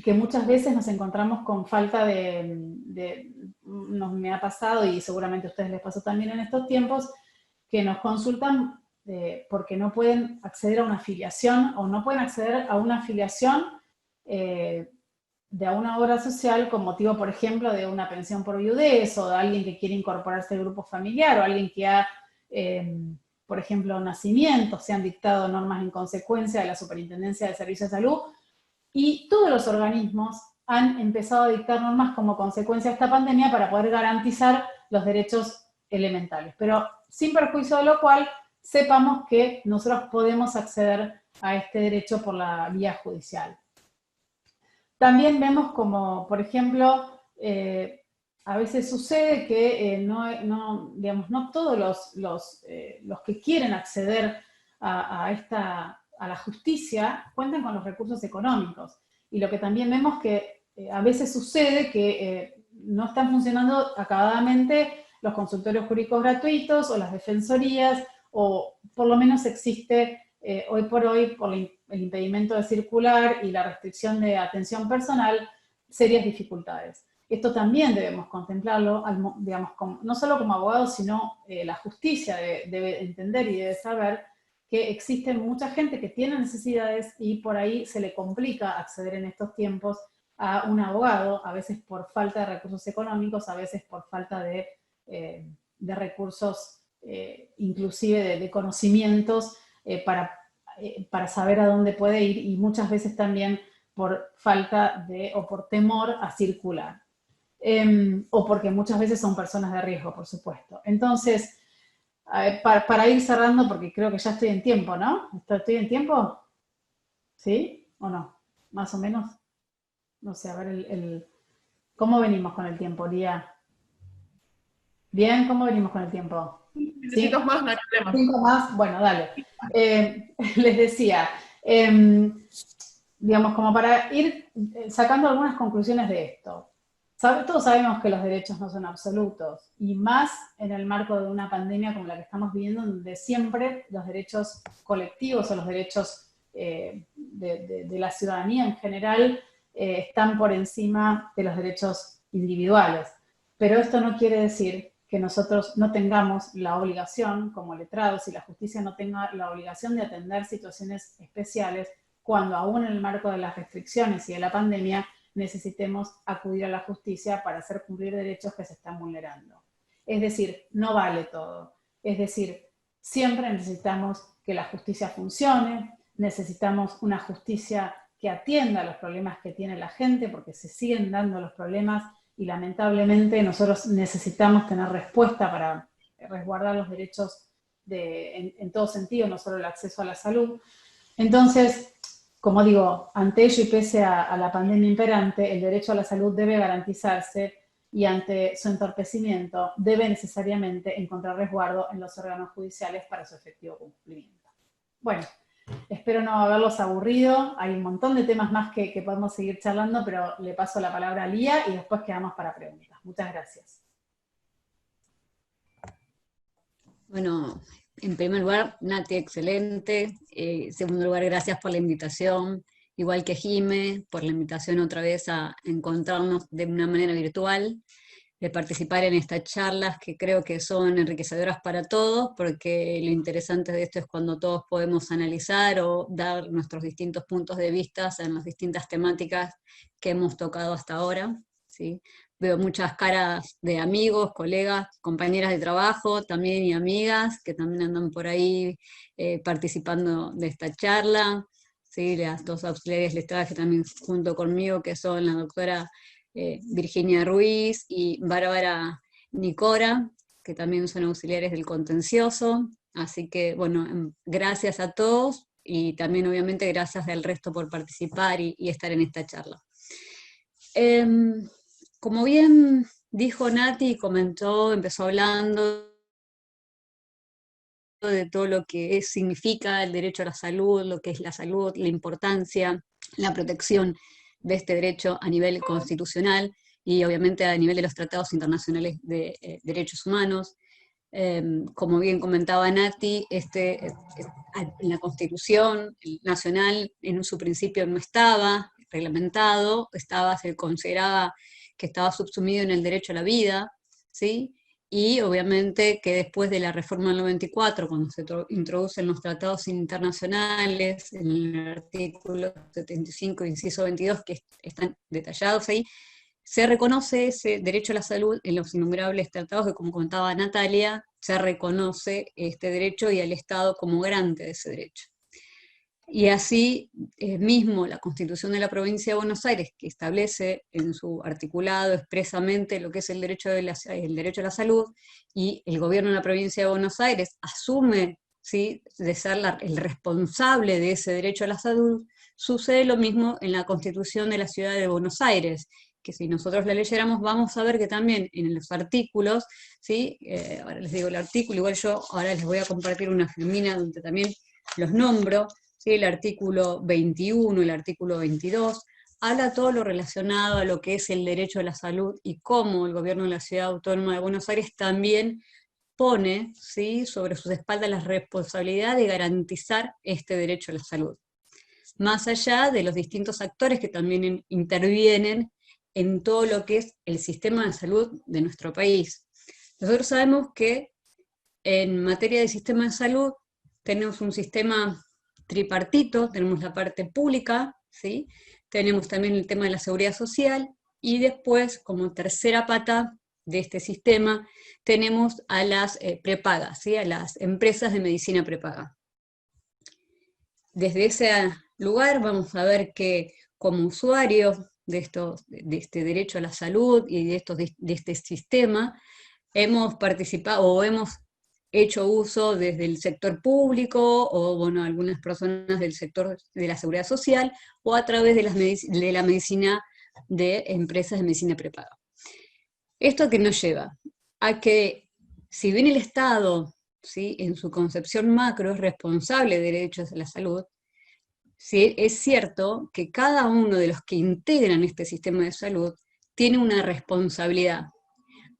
[SPEAKER 2] que muchas veces nos encontramos con falta me ha pasado, y seguramente a ustedes les pasó también en estos tiempos, que nos consultan porque no pueden acceder a una afiliación, o no pueden acceder a una afiliación de una obra social con motivo, por ejemplo, de una pensión por viudez, o de alguien que quiere incorporarse al grupo familiar, o alguien que ha, por ejemplo, nacimientos, se han dictado normas en consecuencia de la Superintendencia de Servicios de Salud, y todos los organismos han empezado a dictar normas como consecuencia de esta pandemia para poder garantizar los derechos elementales. Pero sin perjuicio de lo cual, sepamos que nosotros podemos acceder a este derecho por la vía judicial. También vemos como, por ejemplo, a veces sucede que no todos los que quieren acceder a la justicia cuentan con los recursos económicos. Y lo que también vemos que a veces sucede que no están funcionando acabadamente los consultorios jurídicos gratuitos o las defensorías, o por lo menos existe hoy por hoy, por el impedimento de circular y la restricción de atención personal, serias dificultades. Esto también debemos contemplarlo, digamos, no solo como abogados, sino la justicia debe entender y debe saber que existe mucha gente que tiene necesidades y por ahí se le complica acceder en estos tiempos a un abogado, a veces por falta de recursos económicos, a veces por falta de recursos, inclusive de conocimientos para saber a dónde puede ir, y muchas veces también por falta o por temor a circular. O porque muchas veces son personas de riesgo, por supuesto. Entonces, para ir cerrando, porque creo que ya estoy en tiempo, ¿no? ¿Estoy en tiempo? ¿Sí? ¿O no? ¿Más o menos? No sé, a ver ¿cómo venimos con el tiempo, Lía? ¿Bien? ¿Cómo venimos con el tiempo?
[SPEAKER 1] Minutitos más, no hay problema.
[SPEAKER 2] 5 más, bueno, dale. Les decía, digamos, como para ir sacando algunas conclusiones de esto. Todos sabemos que los derechos no son absolutos, y más en el marco de una pandemia como la que estamos viviendo, donde siempre los derechos colectivos o los derechos de la ciudadanía en general están por encima de los derechos individuales. Pero esto no quiere decir que nosotros no tengamos la obligación, como letrados, y la justicia no tenga la obligación de atender situaciones especiales cuando aún en el marco de las restricciones y de la pandemia necesitemos acudir a la justicia para hacer cumplir derechos que se están vulnerando. Es decir, no vale todo. Es decir, siempre necesitamos que la justicia funcione, necesitamos una justicia que atienda los problemas que tiene la gente, porque se siguen dando los problemas y lamentablemente nosotros necesitamos tener respuesta para resguardar los derechos en todo sentido, no solo el acceso a la salud. Entonces, como digo, ante ello y pese a la pandemia imperante, el derecho a la salud debe garantizarse, y ante su entorpecimiento debe necesariamente encontrar resguardo en los órganos judiciales para su efectivo cumplimiento. Bueno, espero no haberlos aburrido. Hay un montón de temas más que podemos seguir charlando, pero le paso la palabra a Lía y después quedamos para preguntas. Muchas gracias.
[SPEAKER 3] Bueno, en primer lugar, Nati, excelente. En segundo lugar, gracias por la invitación, igual que Jime, por la invitación otra vez a encontrarnos de una manera virtual, de participar en estas charlas que creo que son enriquecedoras para todos, porque lo interesante de esto es cuando todos podemos analizar o dar nuestros distintos puntos de vista en las distintas temáticas que hemos tocado hasta ahora, ¿sí? Veo muchas caras de amigos, colegas, compañeras de trabajo también, y amigas que también andan por ahí participando de esta charla, ¿sí? Las dos auxiliares les traje también junto conmigo, que son la doctora Virginia Ruiz y Bárbara Nicora, que también son auxiliares del contencioso. Así que, bueno, gracias a todos, y también obviamente gracias al resto por participar y estar en esta charla. Como bien dijo Nati, comentó, empezó hablando de todo lo que significa el derecho a la salud, lo que es la salud, la importancia, la protección de este derecho a nivel constitucional y obviamente a nivel de los tratados internacionales de derechos humanos. Como bien comentaba Nati, en la Constitución Nacional en su principio no estaba reglamentado, se consideraba que estaba subsumido en el derecho a la vida, ¿sí? y obviamente que después de la reforma del 94, cuando se introducen los tratados internacionales, en el artículo 75, inciso 22, que están detallados ahí, se reconoce ese derecho a la salud en los innumerables tratados que, como contaba Natalia, se reconoce este derecho y al Estado como garante de ese derecho. Y así mismo la Constitución de la Provincia de Buenos Aires, que establece en su articulado expresamente lo que es el derecho a la salud, y el gobierno de la Provincia de Buenos Aires asume, ¿sí?, de ser el responsable de ese derecho a la salud. Sucede lo mismo en la Constitución de la Ciudad de Buenos Aires, que si nosotros la leyéramos vamos a ver que también en los artículos, ¿sí? Ahora les digo el artículo, igual yo ahora les voy a compartir una filmina donde también los nombro, ¿sí? El artículo 21, el artículo 22, habla todo lo relacionado a lo que es el derecho a la salud y cómo el gobierno de la Ciudad Autónoma de Buenos Aires también pone, ¿sí?, sobre sus espaldas la responsabilidad de garantizar este derecho a la salud. Más allá de los distintos actores que también intervienen en todo lo que es el sistema de salud de nuestro país. Nosotros sabemos que en materia de sistema de salud tenemos un sistema tripartito, tenemos la parte pública, ¿sí?, tenemos también el tema de la seguridad social, y después, como tercera pata de este sistema, tenemos a las prepagas, ¿sí?, a las empresas de medicina prepaga. Desde ese lugar vamos a ver que como usuarios de este derecho a la salud y de este sistema, hemos participado o hemos hecho uso desde el sector público, o bueno, algunas personas del sector de la seguridad social, o a través de la medicina de empresas de medicina prepaga. ¿Esto qué nos lleva? A que, si bien el Estado, ¿sí?, en su concepción macro es responsable de derechos a la salud, sí, es cierto que cada uno de los que integran este sistema de salud tiene una responsabilidad,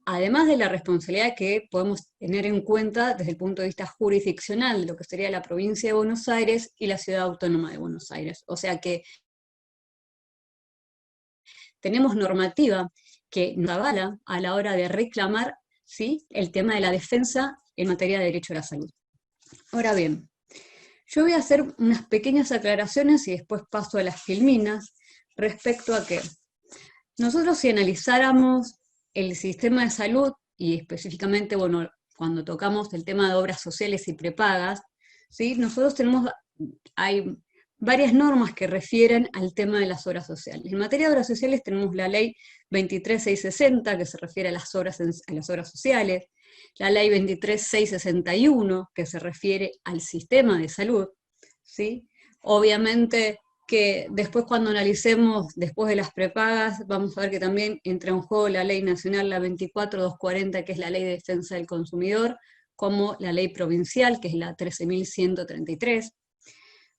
[SPEAKER 3] además de la responsabilidad que podemos tener en cuenta desde el punto de vista jurisdiccional de lo que sería la provincia de Buenos Aires y la Ciudad Autónoma de Buenos Aires. O sea que tenemos normativa que nos avala a la hora de reclamar, ¿sí?, el tema de la defensa en materia de derecho a la salud. Ahora bien, yo voy a hacer unas pequeñas aclaraciones y después paso a las filminas respecto a que nosotros, si analizáramos el sistema de salud, y específicamente, bueno, cuando tocamos el tema de obras sociales y prepagas, ¿sí?, nosotros hay varias normas que refieren al tema de las obras sociales. En materia de obras sociales tenemos la ley 23660, que se refiere a las obras sociales, la ley 23661, que se refiere al sistema de salud, ¿sí? Obviamente que después, cuando analicemos después de las prepagas, vamos a ver que también entra en juego la ley nacional, la 24240, que es la ley de defensa del consumidor, como la ley provincial, que es la 13133.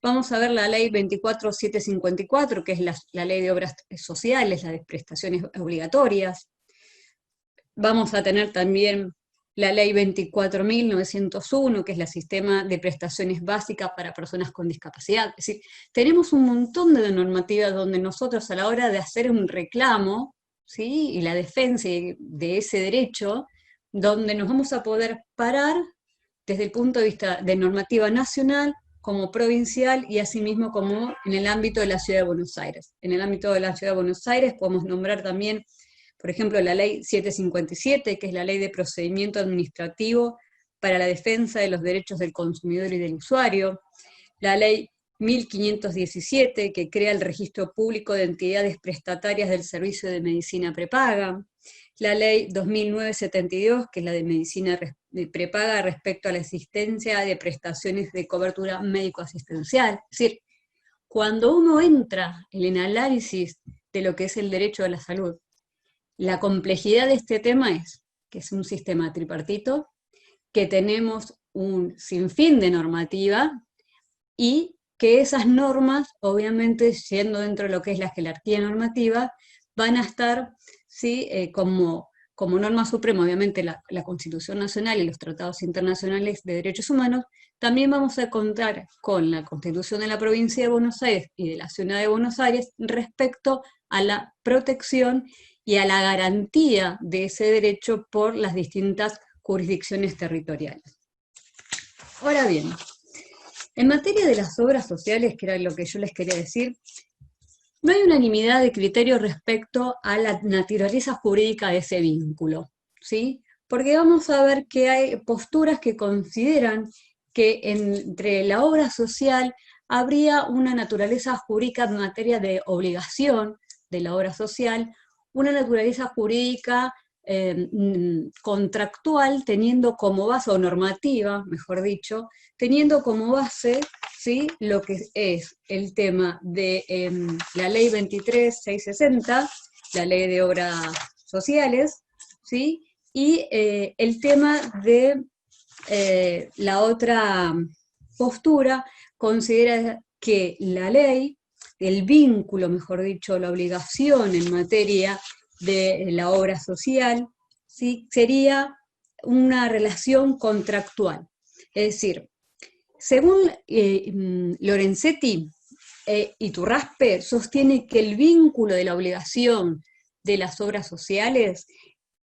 [SPEAKER 3] Vamos a ver la ley 24754, que es la ley de obras sociales, la de prestaciones obligatorias. Vamos a tener también la ley 24.901, que es el sistema de prestaciones básicas para personas con discapacidad. Es decir, tenemos un montón de normativas donde nosotros, a la hora de hacer un reclamo, ¿sí?, y la defensa de ese derecho, donde nos vamos a poder parar desde el punto de vista de normativa nacional, como provincial, y asimismo como en el ámbito de la Ciudad de Buenos Aires. En el ámbito de la Ciudad de Buenos Aires podemos nombrar también, por ejemplo, la ley 757, que es la ley de procedimiento administrativo para la defensa de los derechos del consumidor y del usuario, la ley 1517, que crea el registro público de entidades prestatarias del servicio de medicina prepaga, la ley 2972, que es la de medicina prepaga respecto a la existencia de prestaciones de cobertura médico-asistencial. Es decir, cuando uno entra en el análisis de lo que es el derecho a la salud, la complejidad de este tema es que es un sistema tripartito, que tenemos un sinfín de normativa, y que esas normas, obviamente, siendo dentro de lo que es la jerarquía normativa, van a estar, ¿sí?, como norma suprema, obviamente, la Constitución Nacional y los tratados internacionales de derechos humanos. También vamos a contar con la Constitución de la Provincia de Buenos Aires y de la Ciudad de Buenos Aires respecto a la protección y a la garantía de ese derecho por las distintas jurisdicciones territoriales. Ahora bien, en materia de las obras sociales, que era lo que yo les quería decir, no hay unanimidad de criterio respecto a la naturaleza jurídica de ese vínculo, ¿sí? Porque vamos a ver que hay posturas que consideran que entre la obra social habría una naturaleza jurídica en materia de obligación de la obra social, una naturaleza jurídica contractual, teniendo como base, o normativa, mejor dicho, teniendo como base, ¿sí?, lo que es el tema de la ley 23.660, la ley de obras sociales, ¿sí?, y el tema de la otra postura considera que la ley, el vínculo, mejor dicho, la obligación en materia de la obra social, ¿sí?, sería una relación contractual. Es decir, según Lorenzetti, Iturraspe sostiene que el vínculo de la obligación de las obras sociales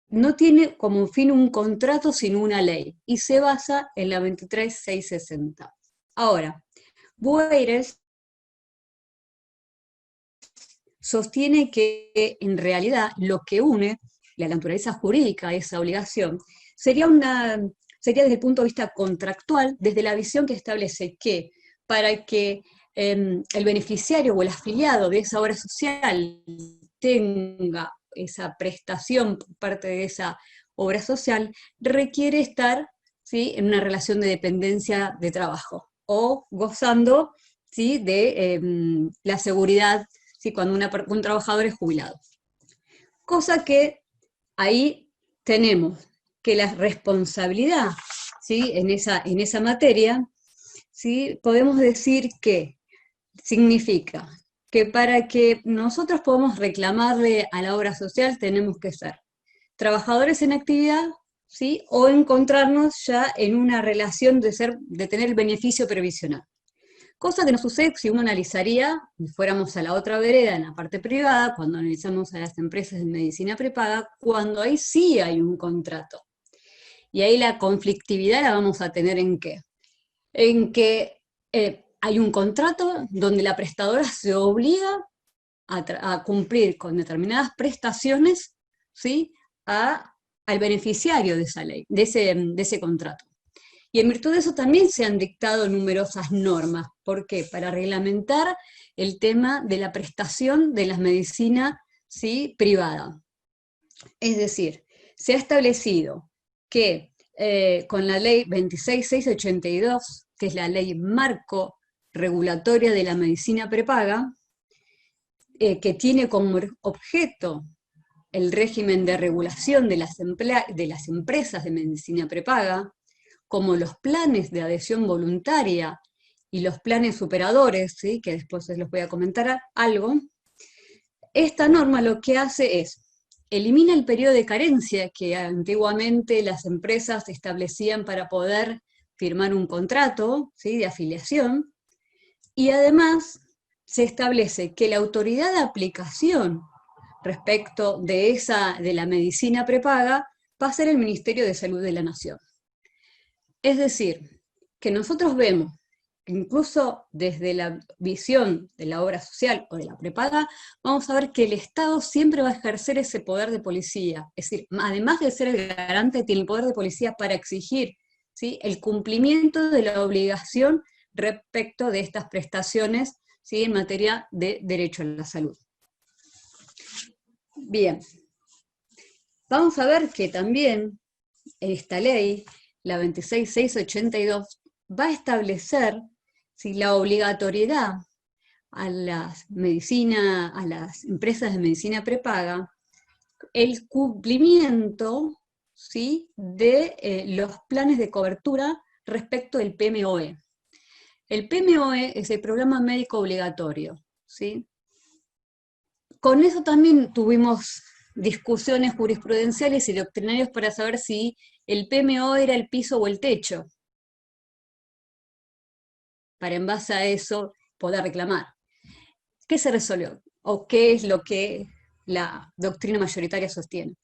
[SPEAKER 3] no tiene como fin un contrato sino una ley, y se basa en la 23.660. Ahora, Boeres sostiene que en realidad lo que une la naturaleza jurídica a esa obligación sería desde el punto de vista contractual, desde la visión que establece que para que el beneficiario o el afiliado de esa obra social tenga esa prestación por parte de esa obra social, requiere estar, ¿sí?, en una relación de dependencia de trabajo, o gozando, ¿sí?, de la seguridad, ¿sí?, cuando un trabajador es jubilado. Cosa que ahí tenemos que la responsabilidad, ¿sí?, en esa materia, ¿sí?, podemos decir que significa que para que nosotros podamos reclamarle a la obra social tenemos que ser trabajadores en actividad, ¿sí?, o encontrarnos ya en una relación de tener el beneficio previsional. Cosa que no sucede si uno analizaría, si fuéramos a la otra vereda, en la parte privada, cuando analizamos a las empresas de medicina prepaga, cuando ahí sí hay un contrato. Y ahí la conflictividad la vamos a tener ¿en qué? En que hay un contrato donde la prestadora se obliga a cumplir con determinadas prestaciones, ¿sí?, al beneficiario de esa ley, de ese contrato. Y en virtud de eso también se han dictado numerosas normas. ¿Por qué? Para reglamentar el tema de la prestación de la medicina, ¿sí?, privada. Es decir, se ha establecido que con la ley 26.682, que es la ley marco regulatoria de la medicina prepaga, que tiene como objeto el régimen de regulación de las empresas de medicina prepaga, como los planes de adhesión voluntaria y los planes superadores, ¿sí?, que después les voy a comentar algo, esta norma lo que hace es, elimina el periodo de carencia que antiguamente las empresas establecían para poder firmar un contrato, ¿sí?, de afiliación, y además se establece que la autoridad de aplicación respecto de la medicina prepaga va a ser el Ministerio de Salud de la Nación. Es decir, que nosotros vemos que incluso desde la visión de la obra social o de la prepaga, vamos a ver que el Estado siempre va a ejercer ese poder de policía. Es decir, además de ser el garante, tiene el poder de policía para exigir, ¿sí?, el cumplimiento de la obligación respecto de estas prestaciones, ¿sí?, en materia de derecho a la salud. Bien, vamos a ver que también esta ley, la 26.682, va a establecer, ¿sí?, la obligatoriedad a las empresas de medicina prepaga, el cumplimiento, ¿sí?, de los planes de cobertura respecto del PMOE. El PMOE es el programa médico obligatorio, ¿sí? Con eso también tuvimos discusiones jurisprudenciales y doctrinarias para saber si el PMO era el piso o el techo, para en base a eso poder reclamar. ¿Qué se resolvió? ¿O qué es lo que la doctrina mayoritaria sostiene,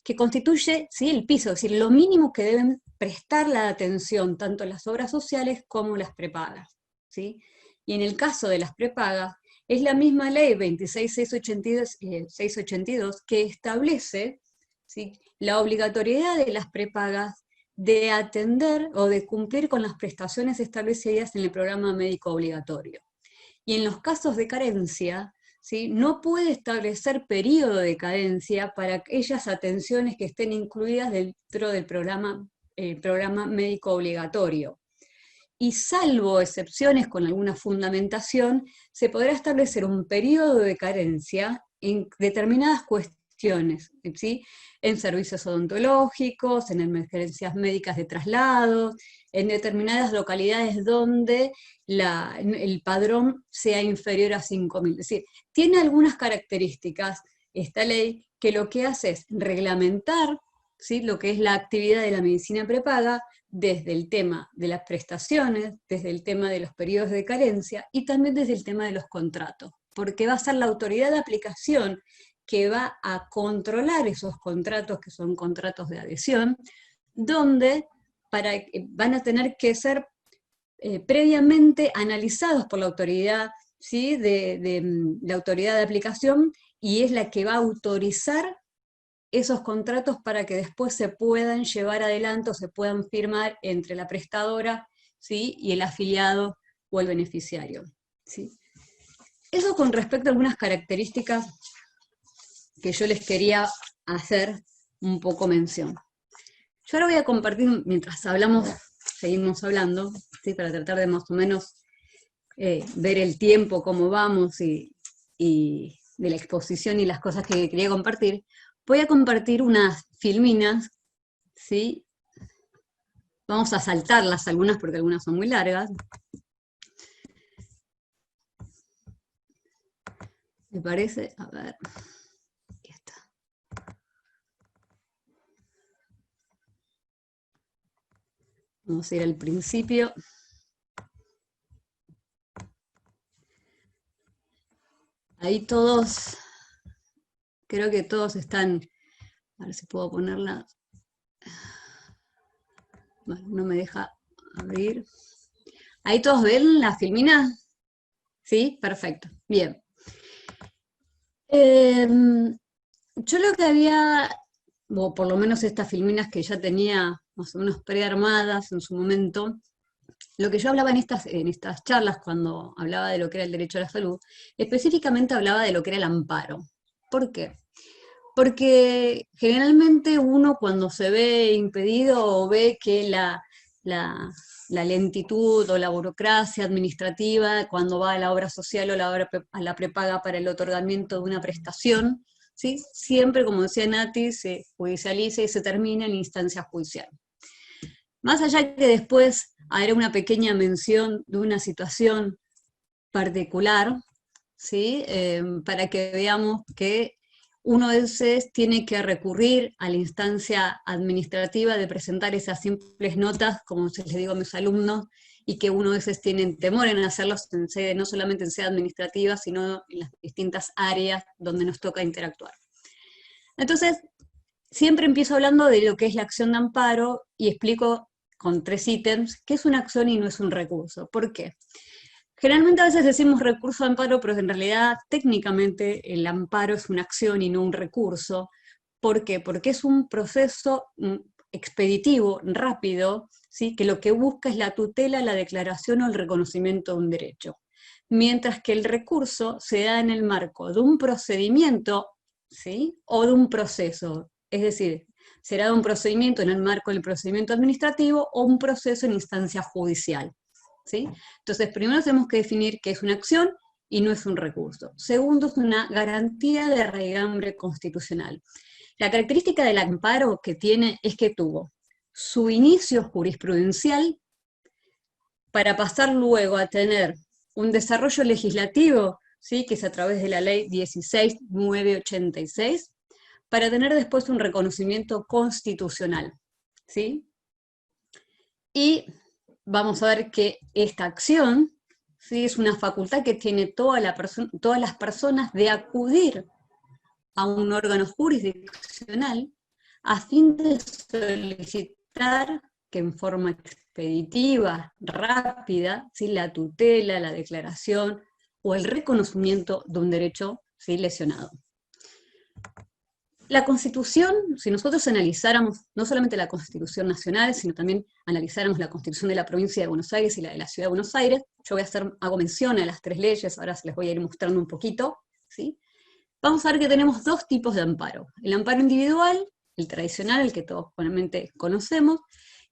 [SPEAKER 3] que constituye, ¿sí?, el piso, es decir, lo mínimo que deben prestar la atención tanto las obras sociales como las prepagas, ¿sí? Y en el caso de las prepagas, es la misma ley 26.682 que establece, ¿sí?, la obligatoriedad de las prepagas de atender o de cumplir con las prestaciones establecidas en el programa médico obligatorio. Y en los casos de carencia, ¿sí?, no puede establecer periodo de carencia para aquellas atenciones que estén incluidas dentro del programa médico obligatorio. Y salvo excepciones con alguna fundamentación, se podrá establecer un periodo de carencia en determinadas cuestiones, ¿sí?, en servicios odontológicos, en emergencias médicas de traslados, en determinadas localidades donde el padrón sea inferior a 5.000. Es decir, tiene algunas características esta ley que lo que hace es reglamentar, ¿sí?, lo que es la actividad de la medicina prepaga desde el tema de las prestaciones, desde el tema de los periodos de carencia y también desde el tema de los contratos, porque va a ser la autoridad de aplicación que va a controlar esos contratos, que son contratos de adhesión, donde van a tener que ser previamente analizados por la autoridad, ¿sí?, la autoridad de aplicación, y es la que va a autorizar esos contratos para que después se puedan llevar adelante o se puedan firmar entre la prestadora, ¿sí?, y el afiliado o el beneficiario, ¿sí? Eso con respecto a algunas características que yo les quería hacer un poco mención. Yo ahora voy a compartir, mientras hablamos, seguimos hablando, ¿sí?, para tratar de más o menos ver el tiempo, cómo vamos, y de la exposición y las cosas que quería compartir. Voy a compartir unas filminas, ¿sí? Vamos a saltarlas algunas porque algunas son muy largas. ¿Me parece? A ver. Aquí está. Vamos a ir al principio. Ahí todos, creo que todos están, a ver si puedo ponerla. Bueno, no me deja abrir. ¿Ahí todos ven la filmina? ¿Sí? Perfecto. Bien. Yo lo que había, o por lo menos estas filminas que ya tenía más o menos prearmadas en su momento, lo que yo hablaba en estas charlas cuando hablaba de lo que era el derecho a la salud, específicamente hablaba de lo que era el amparo. ¿Por qué? Porque generalmente uno cuando se ve impedido o ve que la lentitud o la burocracia administrativa cuando va a la obra social o a la prepaga para el otorgamiento de una prestación, ¿sí?, siempre, como decía Nati, se judicializa y se termina en instancia judicial. Más allá que después haré una pequeña mención de una situación particular, ¿sí?, para que veamos que uno de esos tiene que recurrir a la instancia administrativa de presentar esas simples notas, como les digo a mis alumnos, y que uno de esos tiene temor en hacerlos en sede, no solamente en sede administrativa, sino en las distintas áreas donde nos toca interactuar. Entonces, siempre empiezo hablando de lo que es la acción de amparo y explico con 3 ítems qué es una acción y no es un recurso. ¿Por qué? Generalmente a veces decimos recurso de amparo, pero en realidad técnicamente el amparo es una acción y no un recurso. ¿Por qué? Porque es un proceso expeditivo, rápido, ¿sí?, que lo que busca es la tutela, la declaración o el reconocimiento de un derecho. Mientras que el recurso se da en el marco de un procedimiento, ¿sí?, o de un proceso. Es decir, será de un procedimiento en el marco del procedimiento administrativo o un proceso en instancia judicial, ¿sí? Entonces, primero tenemos que definir qué es una acción y no es un recurso. Segundo, es una garantía de raigambre constitucional. La característica del amparo que tiene es que tuvo su inicio jurisprudencial para pasar luego a tener un desarrollo legislativo, ¿sí?, que es a través de la ley 16.986, para tener después un reconocimiento constitucional, ¿sí? Y vamos a ver que esta acción, ¿sí?, es una facultad que tiene todas las personas de acudir a un órgano jurisdiccional a fin de solicitar que en forma expeditiva, rápida, ¿sí?, la tutela, la declaración o el reconocimiento de un derecho, ¿sí?, lesionado. La Constitución, si nosotros analizáramos no solamente la Constitución nacional, sino también analizáramos la Constitución de la provincia de Buenos Aires y la de la Ciudad de Buenos Aires, yo hago mención a las 3 leyes, ahora se les voy a ir mostrando un poquito, ¿sí? Vamos a ver que tenemos 2 tipos de amparo. El amparo individual, el tradicional, el que todos comúnmente conocemos,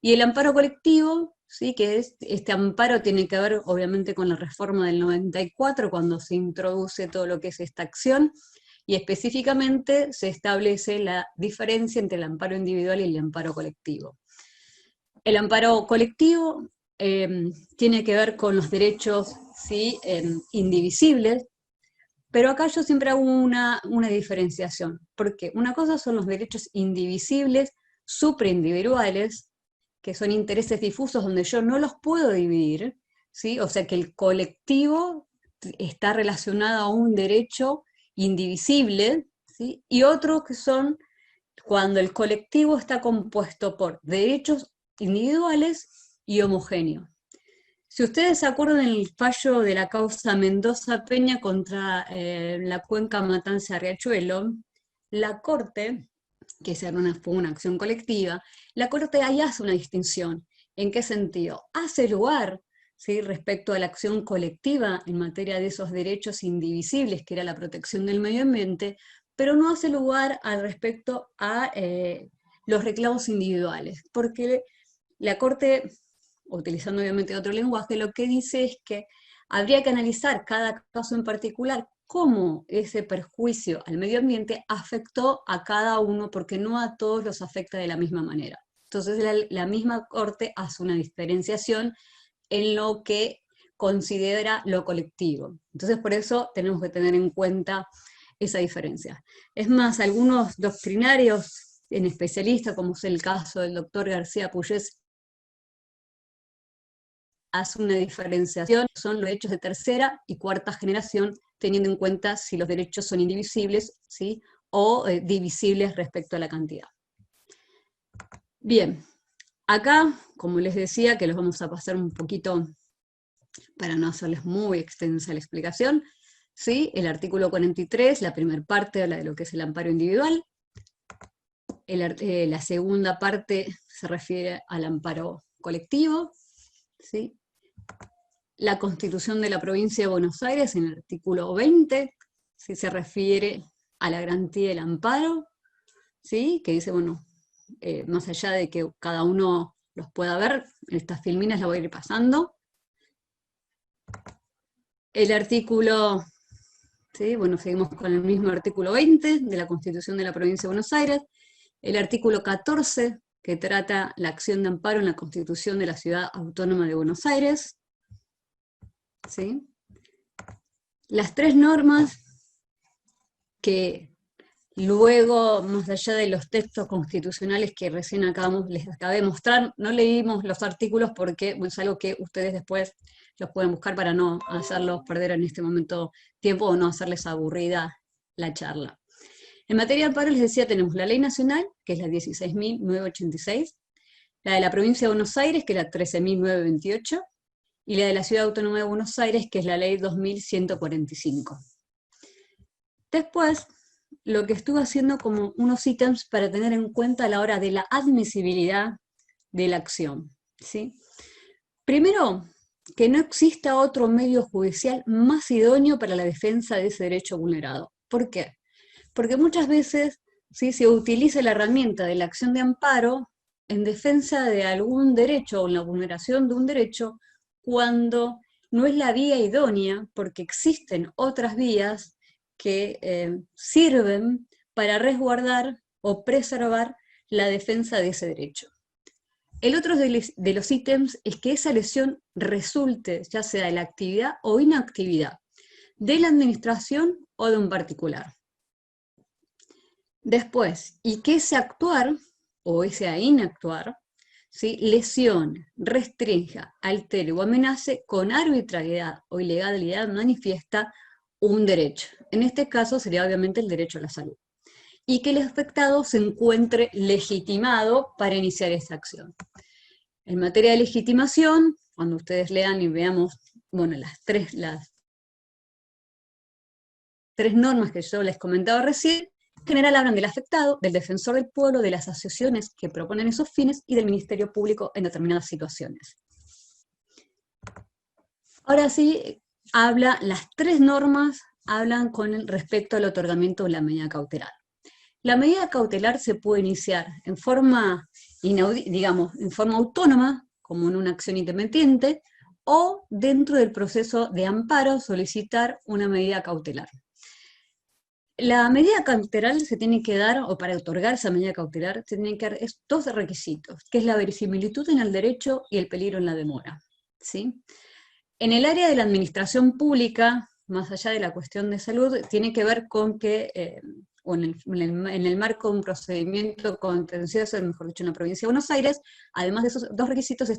[SPEAKER 3] y el amparo colectivo, ¿sí?, que este amparo tiene que ver obviamente con la reforma del 94, cuando se introduce todo lo que es esta acción, y específicamente se establece la diferencia entre el amparo individual y el amparo colectivo. El amparo colectivo tiene que ver con los derechos, ¿sí?, indivisibles, pero acá yo siempre hago una diferenciación, porque una cosa son los derechos indivisibles, supraindividuales, que son intereses difusos donde yo no los puedo dividir, ¿sí? O sea que el colectivo está relacionado a un derecho indivisible, ¿sí? Y otros que son cuando el colectivo está compuesto por derechos individuales y homogéneos. Si ustedes se acuerdan del fallo de la causa Mendoza-Peña contra la cuenca Matanza-Riachuelo, la Corte, que fue una acción colectiva, la Corte ahí hace una distinción. ¿En qué sentido? Hace lugar, ¿sí?, respecto a la acción colectiva en materia de esos derechos indivisibles, que era la protección del medio ambiente, pero no hace lugar al respecto a los reclamos individuales, porque la Corte, utilizando obviamente otro lenguaje, lo que dice es que habría que analizar cada caso en particular cómo ese perjuicio al medio ambiente afectó a cada uno, porque no a todos los afecta de la misma manera. Entonces la misma Corte hace una diferenciación en lo que considera lo colectivo. Entonces por eso tenemos que tener en cuenta esa diferencia. Es más, algunos doctrinarios en especialistas, como es el caso del doctor García Puyés, hace una diferenciación, son los derechos de tercera y cuarta generación, teniendo en cuenta si los derechos son indivisibles, ¿sí?, o divisibles respecto a la cantidad. Bien, acá, como les decía, que los vamos a pasar un poquito para no hacerles muy extensa la explicación, ¿sí?, el artículo 43, la primera parte habla de lo que es el amparo individual, la segunda parte se refiere al amparo colectivo, ¿sí? La Constitución de la Provincia de Buenos Aires, en el artículo 20, ¿sí?, se refiere a la garantía del amparo, ¿sí?, que dice, bueno, más allá de que cada uno los pueda ver, estas filminas las voy a ir pasando. El artículo, ¿sí?, bueno, seguimos con el mismo artículo 20 de la Constitución de la Provincia de Buenos Aires, el artículo 14, que trata la acción de amparo en la Constitución de la Ciudad Autónoma de Buenos Aires, ¿sí? Las 3 normas que luego, más allá de los textos constitucionales que recién les acabé de mostrar, no leímos los artículos porque es algo que ustedes después los pueden buscar para no hacerlos perder en este momento tiempo o no hacerles aburrida la charla. En materia de amparo, les decía, tenemos la ley nacional, que es la 16.986, la de la provincia de Buenos Aires, que es la 13.928, y la de la Ciudad Autónoma de Buenos Aires, que es la ley 2.145. Después, lo que estuve haciendo como unos ítems para tener en cuenta a la hora de la admisibilidad de la acción, ¿sí? Primero, que no exista otro medio judicial más idóneo para la defensa de ese derecho vulnerado. ¿Por qué? Porque muchas veces, ¿sí?, se utiliza la herramienta de la acción de amparo en defensa de algún derecho o en la vulneración de un derecho cuando no es la vía idónea, porque existen otras vías que sirven para resguardar o preservar la defensa de ese derecho. El otro de los ítems es que esa lesión resulte, ya sea de la actividad o inactividad, de la administración o de un particular. Después, y que ese actuar o ese inactuar, ¿sí?, lesione, restrinja, altere o amenace con arbitrariedad o ilegalidad manifiesta un derecho. En este caso sería obviamente el derecho a la salud. y que el afectado se encuentre legitimado para iniciar esa acción. En materia de legitimación, cuando ustedes lean y veamos, bueno, las tres normas que yo les comentaba recién, en general hablan del afectado, del defensor del pueblo, de las asociaciones que proponen esos fines y del Ministerio Público en determinadas situaciones. Ahora sí, las tres normas hablan con respecto al otorgamiento de la medida cautelar. La medida cautelar se puede iniciar en forma, en forma autónoma, como en una acción independiente, o dentro del proceso de amparo solicitar una medida cautelar. La medida cautelar se tiene que dar, o para otorgar esa medida cautelar, se tienen que dar dos requisitos, que es la verisimilitud en el derecho y el peligro en la demora, ¿sí? En el área de la administración pública, más allá de la cuestión de salud, tiene que ver con que, o en el marco de un procedimiento contencioso, mejor dicho, en la provincia de Buenos Aires, además de esos dos requisitos, se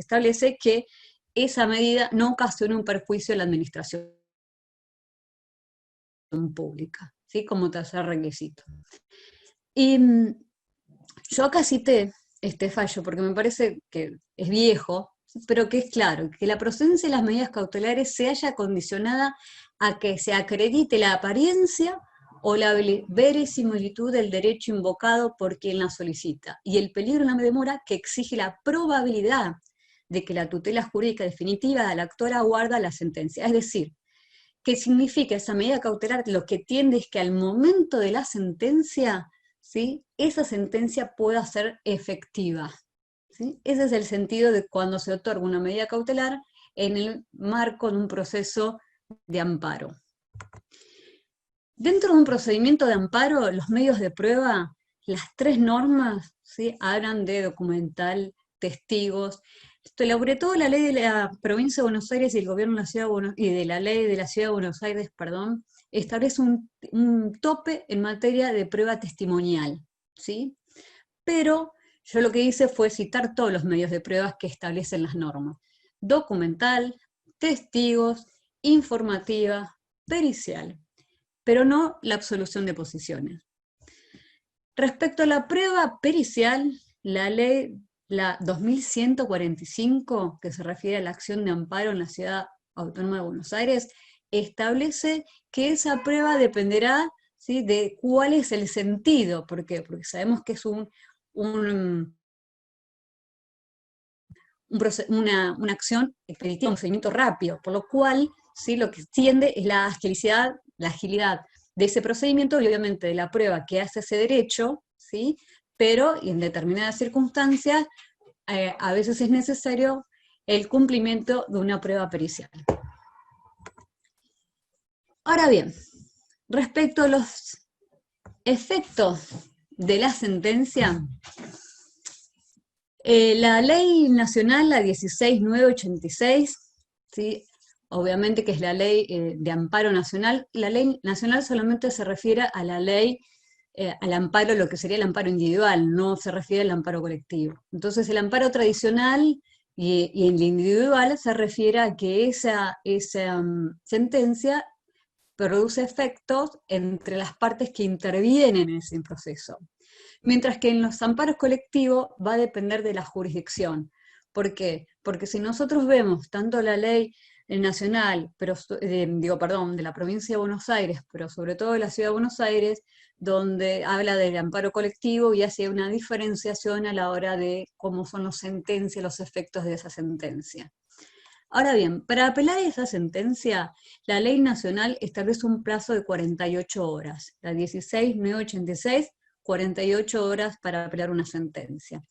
[SPEAKER 3] establece que esa medida no ocasione un perjuicio a la administración pública, ¿sí? Como tercer requisito. Y yo acá cité este fallo porque me parece que es viejo, pero que es claro, que la procedencia de las medidas cautelares se haya condicionada a que se acredite la apariencia o la verisimilitud del derecho invocado por quien la solicita, y el peligro en la demora que exige la probabilidad de que la tutela jurídica definitiva del actor aguarda la sentencia. Es decir, ¿qué significa esa medida cautelar? Lo que tiende es que al momento de la sentencia, ¿sí?, esa sentencia pueda ser efectiva, ¿sí? Ese es el sentido de cuando se otorga una medida cautelar en el marco de un proceso de amparo. Dentro de un procedimiento de amparo, los medios de prueba, las tres normas, ¿sí?, hablan de documental, testigos. Sobre todo la ley de la provincia de Buenos Aires y el gobierno de la ciudad de Buenos Aires, y de la ley de la ciudad de Buenos Aires, perdón, establece un tope en materia de prueba testimonial, ¿sí? Pero yo lo que hice fue citar todos los medios de pruebas que establecen las normas: documental, testigos, informativa, pericial, pero no la absolución de posiciones. Respecto a la prueba pericial, la ley, la 2145, que se refiere a la acción de amparo en la Ciudad Autónoma de Buenos Aires, establece que esa prueba dependerá, ¿sí?, de cuál es el sentido. ¿Por qué? Porque sabemos que es una acción expeditiva, un procedimiento rápido, por lo cual, ¿sí?, lo que tiende es la agilidad de ese procedimiento y obviamente de la prueba que hace ese derecho, ¿sí?, pero en determinadas circunstancias a veces es necesario el cumplimiento de una prueba pericial. Ahora bien, respecto a los efectos de la sentencia, la ley nacional, la 16.986, ¿sí?, obviamente que es la ley de amparo nacional. La ley nacional solamente se refiere a la ley, al amparo, lo que sería el amparo individual, no se refiere al amparo colectivo. Entonces el amparo tradicional y el individual se refiere a que esa sentencia produce efectos entre las partes que intervienen en ese proceso. Mientras que en los amparos colectivos va a depender de la jurisdicción. ¿Por qué? Porque si nosotros vemos tanto la ley nacional, de la provincia de Buenos Aires, pero sobre todo de la ciudad de Buenos Aires, donde habla del amparo colectivo y hace una diferenciación a la hora de cómo son las sentencias, los efectos de esa sentencia. Ahora bien, para apelar a esa sentencia, la ley nacional establece un plazo de 48 horas, la 16.986, 48 horas para apelar una sentencia.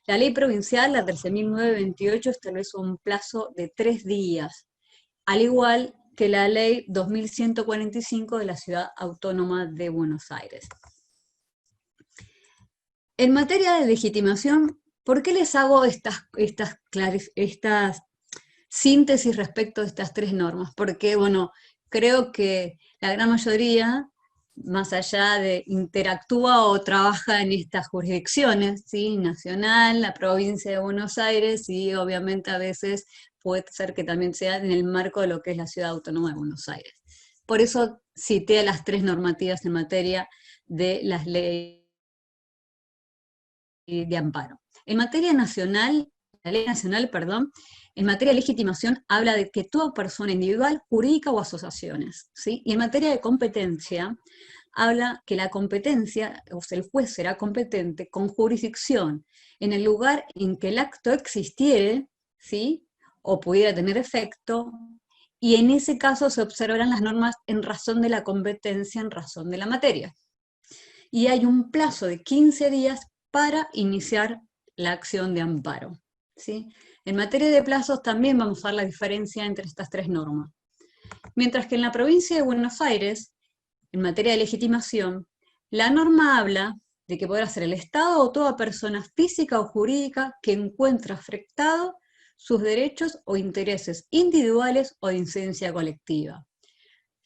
[SPEAKER 3] La ley provincial, la 13.928, establece un plazo de 3 días, al igual que la ley 2145 de la Ciudad Autónoma de Buenos Aires. En materia de legitimación, ¿por qué les hago estas síntesis respecto de estas tres normas? Porque, bueno, creo que la gran mayoría, más allá de interactúa o trabaja en estas jurisdicciones, ¿sí?, nacional, la provincia de Buenos Aires, y obviamente a veces puede ser que también sea en el marco de lo que es la Ciudad Autónoma de Buenos Aires. Por eso cité a las tres normativas en materia de las leyes de amparo. En materia nacional, la ley nacional, perdón, en materia de legitimación habla de que toda persona individual, jurídica o asociaciones, ¿sí? Y en materia de competencia, habla que la competencia, o sea, el juez será competente con jurisdicción en el lugar en que el acto existiere, ¿sí? O pudiera tener efecto, y en ese caso se observarán las normas en razón de la competencia, en razón de la materia. Y hay un plazo de 15 días para iniciar la acción de amparo, ¿sí? En materia de plazos también vamos a ver la diferencia entre estas tres normas. Mientras que en la provincia de Buenos Aires, en materia de legitimación, la norma habla de que podrá ser el Estado o toda persona física o jurídica que encuentre afectado sus derechos o intereses individuales o de incidencia colectiva.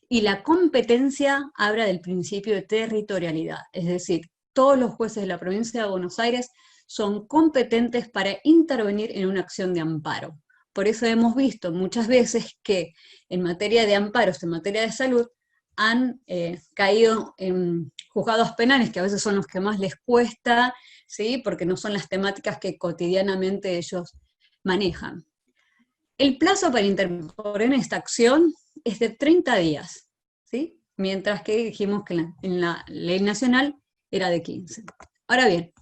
[SPEAKER 3] Y la competencia habla del principio de territorialidad, es decir, todos los jueces de la provincia de Buenos Aires son competentes para intervenir en una acción de amparo. Por eso hemos visto muchas veces que en materia de amparos, en materia de salud, han caído en juzgados penales, que a veces son los que más les cuesta, ¿sí? Porque no son las temáticas que cotidianamente ellos manejan. El plazo para interponer esta acción es de 30 días, ¿sí? Mientras que dijimos que en la ley nacional era de 15. Ahora bien,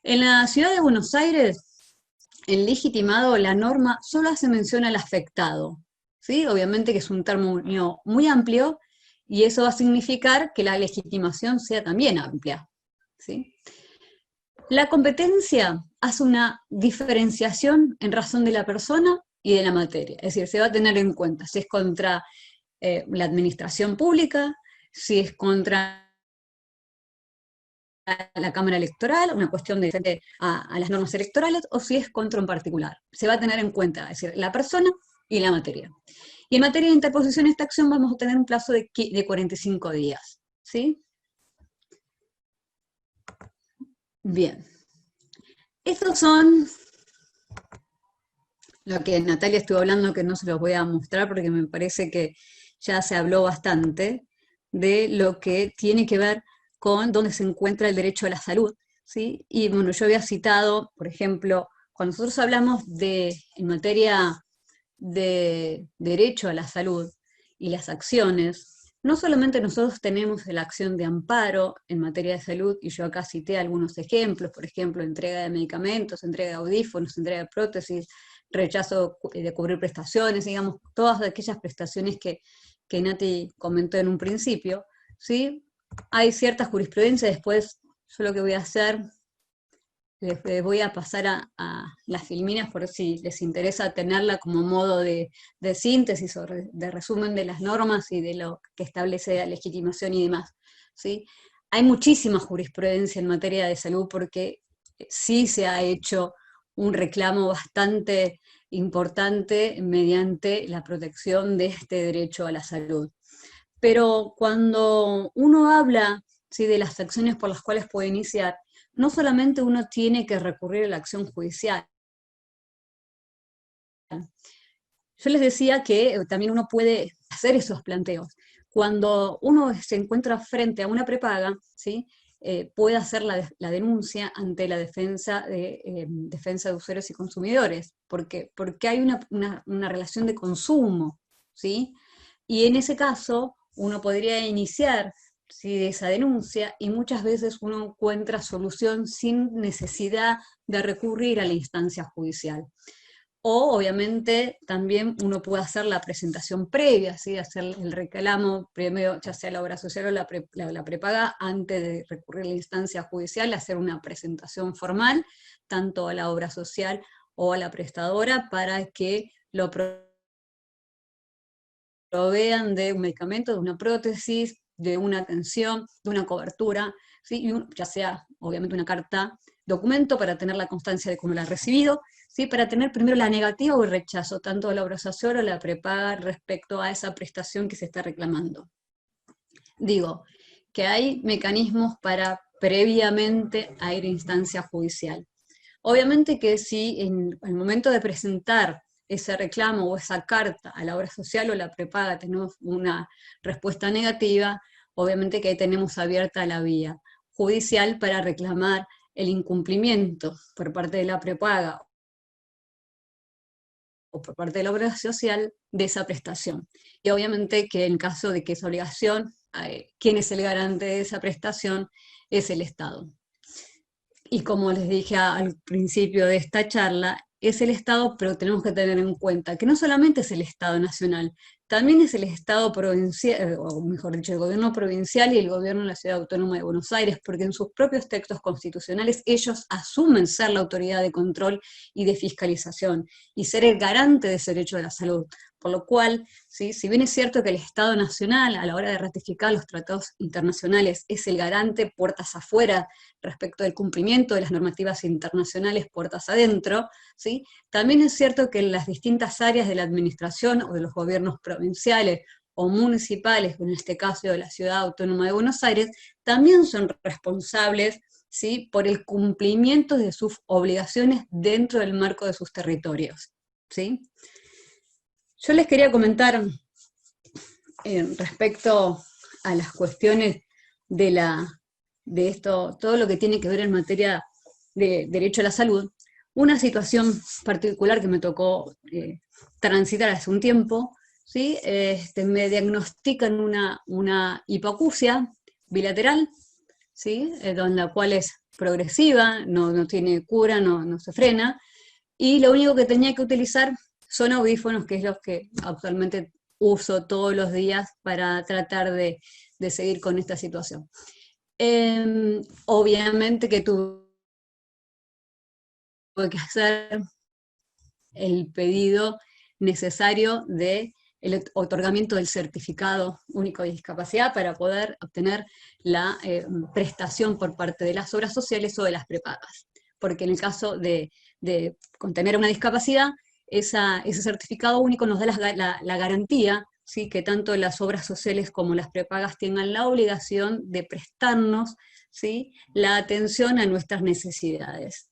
[SPEAKER 3] en la ciudad de Buenos Aires, el legitimado, la norma, solo hace mención al afectado, ¿sí? Obviamente que es un término muy amplio, y eso va a significar que la legitimación sea también amplia, ¿sí? La competencia hace una diferenciación en razón de la persona y de la materia, es decir, se va a tener en cuenta si es contra la administración pública, si es contra la Cámara Electoral, una cuestión de a las normas electorales, o si es contra un particular. Se va a tener en cuenta, es decir, la persona y la materia. Y en materia de interposición de esta acción vamos a tener un plazo de 45 días, ¿sí? Bien. Estos son lo que Natalia estuvo hablando, que no se los voy a mostrar porque me parece que ya se habló bastante de lo que tiene que ver con dónde se encuentra el derecho a la salud, ¿sí? Y bueno, yo había citado, por ejemplo, cuando nosotros hablamos en materia de derecho a la salud y las acciones, no solamente nosotros tenemos la acción de amparo en materia de salud, y yo acá cité algunos ejemplos, por ejemplo, entrega de medicamentos, entrega de audífonos, entrega de prótesis, rechazo de cubrir prestaciones, digamos, todas aquellas prestaciones que Nati comentó en un principio, ¿sí? Hay cierta jurisprudencia, después yo lo que voy a hacer, les voy a pasar a las filminas por si les interesa tenerla como modo de síntesis o de resumen de las normas y de lo que establece la legitimación y demás, ¿sí? Hay muchísima jurisprudencia en materia de salud porque sí se ha hecho un reclamo bastante importante mediante la protección de este derecho a la salud. Pero cuando uno habla, ¿sí?, de las acciones por las cuales puede iniciar, no solamente uno tiene que recurrir a la acción judicial. Yo les decía que también uno puede hacer esos planteos. Cuando uno se encuentra frente a una prepaga, ¿sí?, puede hacer la denuncia ante la defensa de usuarios y consumidores, porque hay una relación de consumo, ¿sí? Y en ese caso, uno podría iniciar, ¿sí?, esa denuncia, y muchas veces uno encuentra solución sin necesidad de recurrir a la instancia judicial. O, obviamente, también uno puede hacer la presentación previa, ¿sí?, hacer el reclamo primero, ya sea la obra social o la prepaga, antes de recurrir a la instancia judicial, hacer una presentación formal, tanto a la obra social o a la prestadora, para que lo provean de un medicamento, de una prótesis, de una atención, de una cobertura, ¿sí? Y ya sea, obviamente, una carta documento para tener la constancia de cómo la ha recibido, ¿sí?, para tener primero la negativa o el rechazo, tanto de la obra social o la prepaga respecto a esa prestación que se está reclamando. Digo, que hay mecanismos para previamente a ir a instancia judicial. Obviamente que si en el momento de presentar ese reclamo o esa carta a la obra social o la prepaga tenemos una respuesta negativa, obviamente que ahí tenemos abierta la vía judicial para reclamar el incumplimiento por parte de la prepaga o por parte de la obra social de esa prestación. Y obviamente que en caso de que es obligación, quien es el garante de esa prestación es el Estado. Y como les dije al principio de esta charla, es el Estado, pero tenemos que tener en cuenta que no solamente es el Estado nacional, también es el Estado provincial, o mejor dicho, el gobierno provincial y el gobierno de la Ciudad Autónoma de Buenos Aires, porque en sus propios textos constitucionales ellos asumen ser la autoridad de control y de fiscalización, y ser el garante de ese derecho a la salud. Por lo cual, ¿sí? Si bien es cierto que el Estado nacional, a la hora de ratificar los tratados internacionales, es el garante puertas afuera respecto del cumplimiento de las normativas internacionales puertas adentro, ¿sí? También es cierto que en las distintas áreas de la administración o de los gobiernos provinciales o municipales, en este caso de la Ciudad Autónoma de Buenos Aires, también son responsables, ¿sí?, por el cumplimiento de sus obligaciones dentro del marco de sus territorios, ¿sí? Yo les quería comentar respecto a las cuestiones de esto, todo lo que tiene que ver en materia de derecho a la salud, una situación particular que me tocó transitar hace un tiempo, ¿sí? Me diagnostican una hipoacusia bilateral, ¿sí? Donde la cual es progresiva, no tiene cura, no se frena, y lo único que tenía que utilizar son audífonos, que es los que actualmente uso todos los días para tratar de seguir con esta situación. Obviamente que tuve que hacer el pedido necesario de el otorgamiento del certificado único de discapacidad para poder obtener la prestación por parte de las obras sociales o de las prepagas. Porque en el caso de contener una discapacidad, ese certificado único nos da la garantía, ¿sí?, que tanto las obras sociales como las prepagas tengan la obligación de prestarnos, ¿sí?, la atención a nuestras necesidades.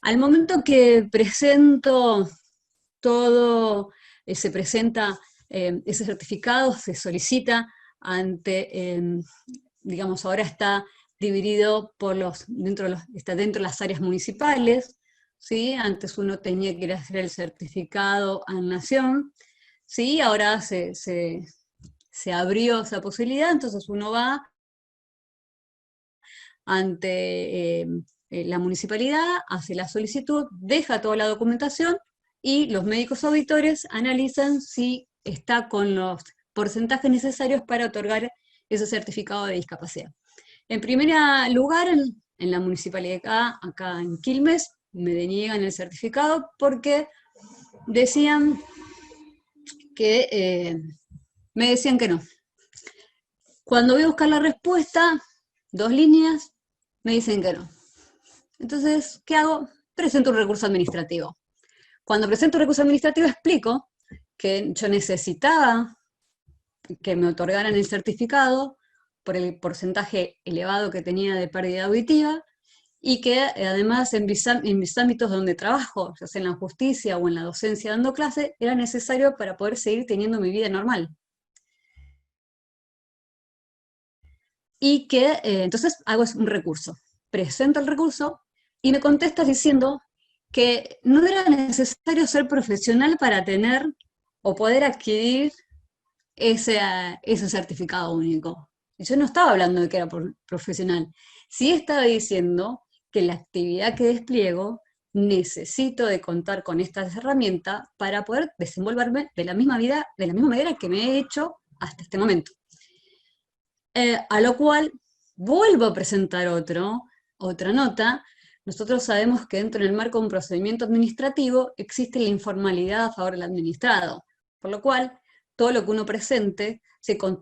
[SPEAKER 3] Al momento que presento todo, se presenta ese certificado, se solicita ante, digamos, ahora está dividido por está dentro de las áreas municipales, ¿sí? Antes uno tenía que ir a hacer el certificado a Nación, ¿sí? Ahora se abrió esa posibilidad, entonces uno va ante la municipalidad, hace la solicitud, deja toda la documentación y los médicos auditores analizan si está con los porcentajes necesarios para otorgar ese certificado de discapacidad. En primer lugar, en la municipalidad acá en Quilmes, me deniegan el certificado porque decían que, me decían que no. Cuando voy a buscar la respuesta, 2 líneas, me dicen que no. Entonces, ¿qué hago? Presento un recurso administrativo. Cuando presento un recurso administrativo explico que yo necesitaba que me otorgaran el certificado por el porcentaje elevado que tenía de pérdida auditiva y que además en mis ámbitos donde trabajo, ya sea en la justicia o en la docencia dando clase, era necesario para poder seguir teniendo mi vida normal. Y que entonces hago un recurso, presento el recurso y me contestas diciendo que no era necesario ser profesional para tener o poder adquirir ese certificado único. Yo no estaba hablando de que era profesional, sí estaba diciendo que la actividad que despliego necesito de contar con estas herramientas para poder desenvolverme de la misma manera que me he hecho hasta este momento. A lo cual vuelvo a presentar otra nota. Nosotros sabemos que dentro del marco de un procedimiento administrativo existe la informalidad a favor del administrado, por lo cual todo lo que uno presente,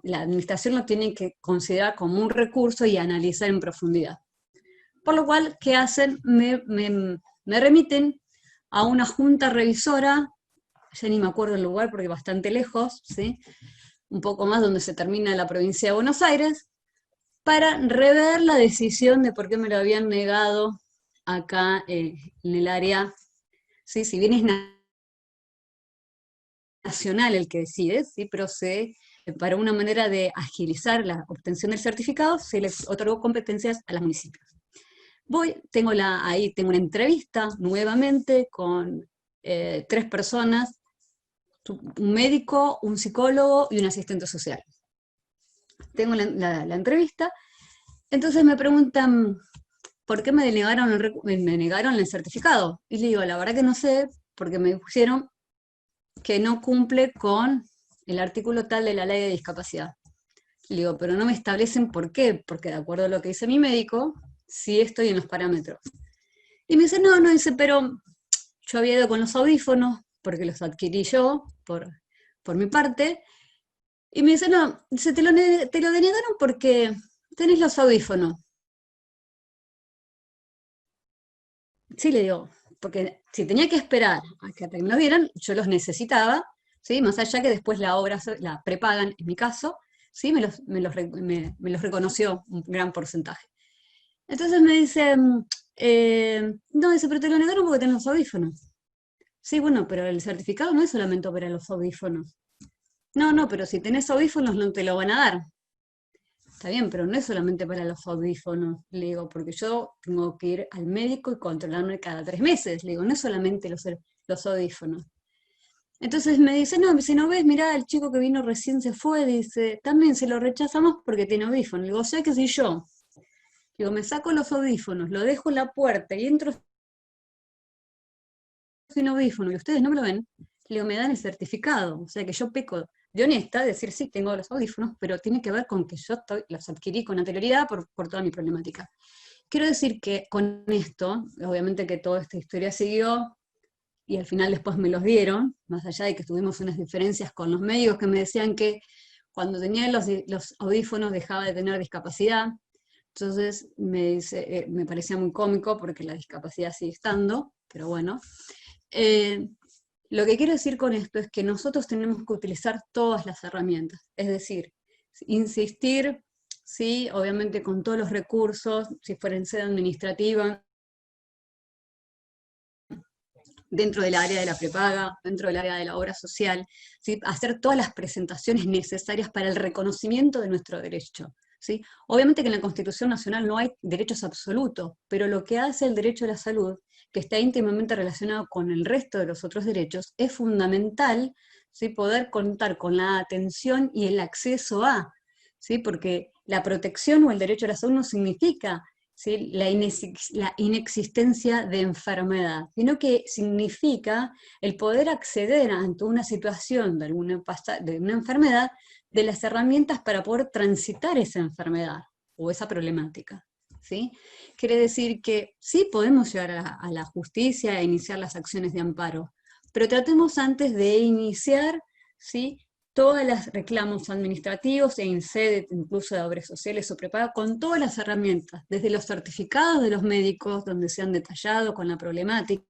[SPEAKER 3] la administración lo tiene que considerar como un recurso y analizar en profundidad. Por lo cual, ¿qué hacen? Me remiten a una junta revisora, ya ni me acuerdo el lugar porque bastante lejos, ¿sí?, un poco más donde se termina la provincia de Buenos Aires, para rever la decisión de por qué me lo habían negado acá en el área, ¿sí?, si bien es nacional el que decide, ¿sí?, pero se para una manera de agilizar la obtención del certificado, se les otorgó competencias a los municipios. Ahí tengo una entrevista nuevamente con 3 personas, un médico, un psicólogo y un asistente social. Tengo la entrevista, entonces me preguntan, ¿por qué me negaron el certificado? Y le digo, la verdad que no sé, porque me pusieron que no cumple con el artículo tal de la ley de discapacidad. Le digo, pero no me establecen por qué, porque de acuerdo a lo que dice mi médico, sí estoy en los parámetros. Y me dice, no, dice, pero yo había ido con los audífonos, porque los adquirí yo, por mi parte, y me dice, no, dice, te lo denegaron porque tenés los audífonos. Sí, le digo, porque si tenía que esperar a que me los dieran, yo los necesitaba, ¿sí? Más allá que después la obra la prepagan, en mi caso, ¿sí? Me los reconoció un gran porcentaje. Entonces me dice, no, dice, pero te lo negaron porque tenés los audífonos. Sí, bueno, pero el certificado no es solamente para los audífonos. No, pero si tenés audífonos no te lo van a dar. Está bien, pero no es solamente para los audífonos, le digo, porque yo tengo que ir al médico y controlarme cada 3 meses, le digo, no es solamente los audífonos. Entonces me dice, no, si no ves, mirá, el chico que vino recién se fue, dice, también se lo rechazamos porque tiene audífonos. Le digo, o sea que si yo, digo, me saco los audífonos, lo dejo en la puerta y entro sin audífono y ustedes no me lo ven, le digo, me dan el certificado, o sea que yo peco de honesta, decir sí, tengo los audífonos, pero tiene que ver con que yo los adquirí con anterioridad por toda mi problemática. Quiero decir que con esto, obviamente que toda esta historia siguió, y al final después me los dieron, más allá de que tuvimos unas diferencias con los médicos que me decían que cuando tenía los audífonos dejaba de tener discapacidad. Entonces me parecía muy cómico porque la discapacidad sigue estando, pero bueno. Lo que quiero decir con esto es que nosotros tenemos que utilizar todas las herramientas, es decir, insistir, sí, obviamente con todos los recursos, si fuera en sede administrativa, dentro del área de la prepaga, dentro del área de la obra social, ¿sí? Hacer todas las presentaciones necesarias para el reconocimiento de nuestro derecho. ¿Sí? Obviamente que en la Constitución Nacional no hay derechos absolutos, pero lo que hace el derecho a la salud, que está íntimamente relacionado con el resto de los otros derechos, es fundamental, ¿sí? Poder contar con la atención y el acceso a, ¿sí? Porque la protección o el derecho a la salud no significa, ¿sí? la inexistencia de enfermedad, sino que significa el poder acceder ante una situación de una enfermedad, de las herramientas para poder transitar esa enfermedad o esa problemática. ¿Sí? Quiere decir que sí podemos llegar a la justicia e iniciar las acciones de amparo, pero tratemos antes de iniciar, ¿sí? Todos los reclamos administrativos e sede incluso de obras sociales o prepaga, con todas las herramientas, desde los certificados de los médicos, donde se han detallado con la problemática,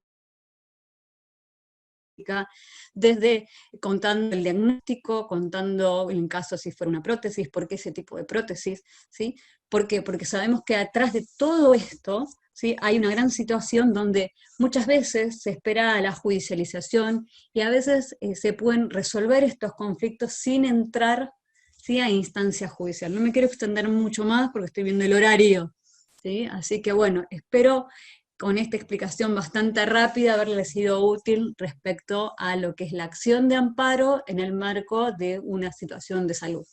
[SPEAKER 3] desde contando el diagnóstico, contando en caso si fuera una prótesis, por qué ese tipo de prótesis, ¿sí? ¿Por qué? Porque sabemos que atrás de todo esto, ¿sí? Hay una gran situación donde muchas veces se espera a la judicialización y a veces se pueden resolver estos conflictos sin entrar, ¿sí? A instancia judicial. No me quiero extender mucho más porque estoy viendo el horario, ¿sí? Así que bueno, espero con esta explicación bastante rápida haberle sido útil respecto a lo que es la acción de amparo en el marco de una situación de salud.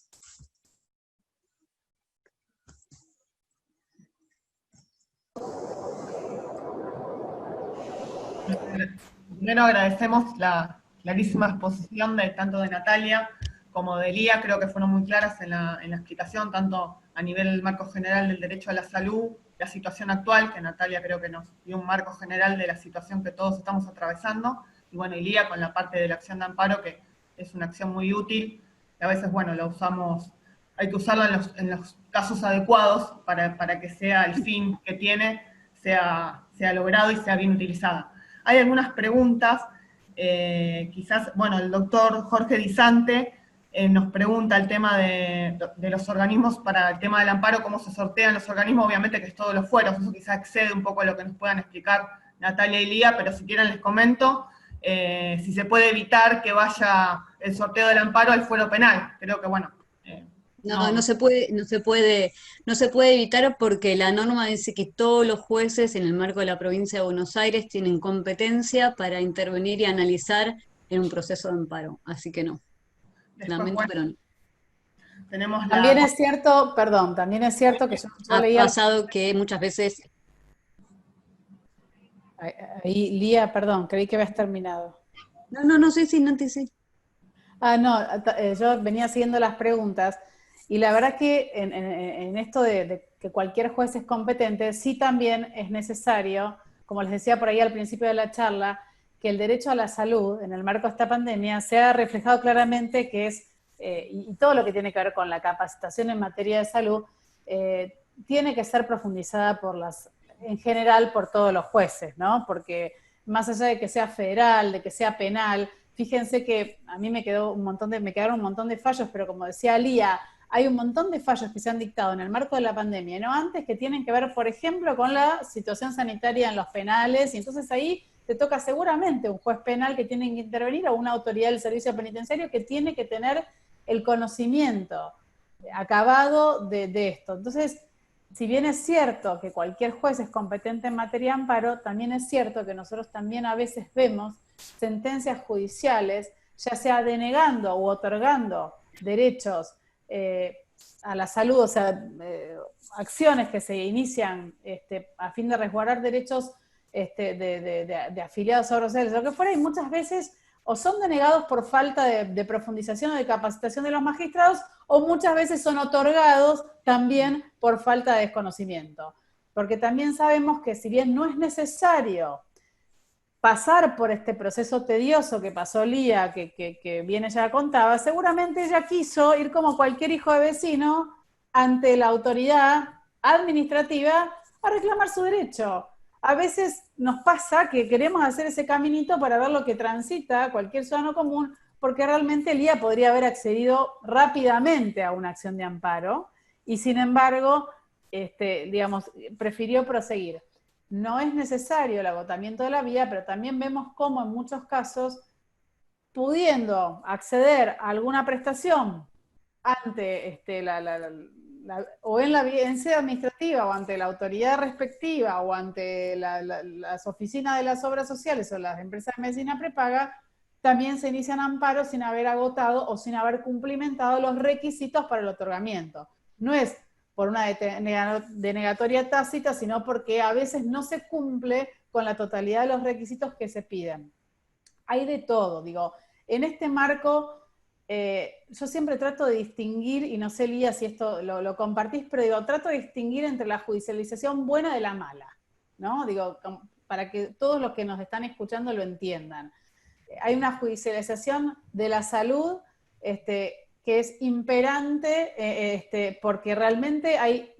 [SPEAKER 1] Primero agradecemos la clarísima exposición tanto de Natalia como de Lía, creo que fueron muy claras en la explicación, tanto a nivel del marco general del derecho a la salud, la situación actual, que Natalia creo que nos dio un marco general de la situación que todos estamos atravesando, y bueno, y Lía con la parte de la acción de amparo, que es una acción muy útil, que a veces, bueno, la usamos, hay que usarla en los casos adecuados para que sea el fin que tiene, sea logrado y sea bien utilizada. Hay algunas preguntas, quizás, bueno, el doctor Jorge Disante nos pregunta el tema de los organismos para el tema del amparo, cómo se sortean los organismos, obviamente que es todos los fueros, eso quizás excede un poco a lo que nos puedan explicar Natalia y Lía, pero si quieren les comento. si se puede evitar que vaya el sorteo del amparo al fuero penal. Creo que, bueno,
[SPEAKER 3] No se puede, no se puede evitar porque la norma dice que todos los jueces en el marco de la provincia de Buenos Aires tienen competencia para intervenir y analizar en un proceso de amparo. Así que no,
[SPEAKER 1] después,
[SPEAKER 3] lamento,
[SPEAKER 1] bueno,
[SPEAKER 3] pero no.
[SPEAKER 1] tenemos
[SPEAKER 2] También es cierto, perdón, también es cierto que yo
[SPEAKER 3] Ha
[SPEAKER 2] leía...
[SPEAKER 3] pasado que muchas veces...
[SPEAKER 2] Ahí, Lía, perdón, creí que habías terminado.
[SPEAKER 3] No, sí, sí, no te sé.
[SPEAKER 2] Ah, no, yo venía siguiendo las preguntas y la verdad que en esto de que cualquier juez es competente, sí también es necesario, como les decía por ahí al principio de la charla, que el derecho a la salud en el marco de esta pandemia sea reflejado claramente que es, y todo lo que tiene que ver con la capacitación en materia de salud, tiene que ser profundizada en general por todos los jueces, ¿no? Porque más allá de que sea federal, de que sea penal, fíjense que a mí me quedaron un montón de fallos, pero como decía Lía, hay un montón de fallos que se han dictado en el marco de la pandemia, no antes, que tienen que ver, por ejemplo, con la situación sanitaria en los penales, y entonces ahí te toca seguramente un juez penal que tiene que intervenir o una autoridad del servicio penitenciario que tiene que tener el conocimiento acabado de esto. Entonces, si bien es cierto que cualquier juez es competente en materia de amparo, también es cierto que nosotros también a veces vemos sentencias judiciales, ya sea denegando u otorgando derechos a la salud, o sea, acciones que se inician a fin de resguardar derechos de afiliados a obras sociales, lo que fuera, y muchas veces o son denegados por falta de profundización o de capacitación de los magistrados, o muchas veces son otorgados también por falta de desconocimiento. Porque también sabemos que si bien no es necesario pasar por este proceso tedioso que pasó Lía, que bien ella contaba, seguramente ella quiso ir como cualquier hijo de vecino ante la autoridad administrativa a reclamar su derecho. A veces nos pasa que queremos hacer ese caminito para ver lo que transita cualquier ciudadano común, porque realmente Lía podría haber accedido rápidamente a una acción de amparo, y sin embargo, digamos, prefirió proseguir. No es necesario el agotamiento de la vía, pero también vemos cómo en muchos casos, pudiendo acceder a alguna prestación ante o en la evidencia administrativa, o ante la autoridad respectiva, o ante las oficinas de las obras sociales o las empresas de medicina prepaga, también se inician amparos sin haber agotado o sin haber cumplimentado los requisitos para el otorgamiento. No es por una denegatoria tácita, sino porque a veces no se cumple con la totalidad de los requisitos que se piden. Hay de todo, digo, en este marco yo siempre trato de distinguir, y no sé, Lía, si esto lo compartís, pero digo, trato de distinguir entre la judicialización buena de la mala, ¿no? Digo, para que todos los que nos están escuchando lo entiendan. Hay una judicialización de la salud que es imperante porque realmente hay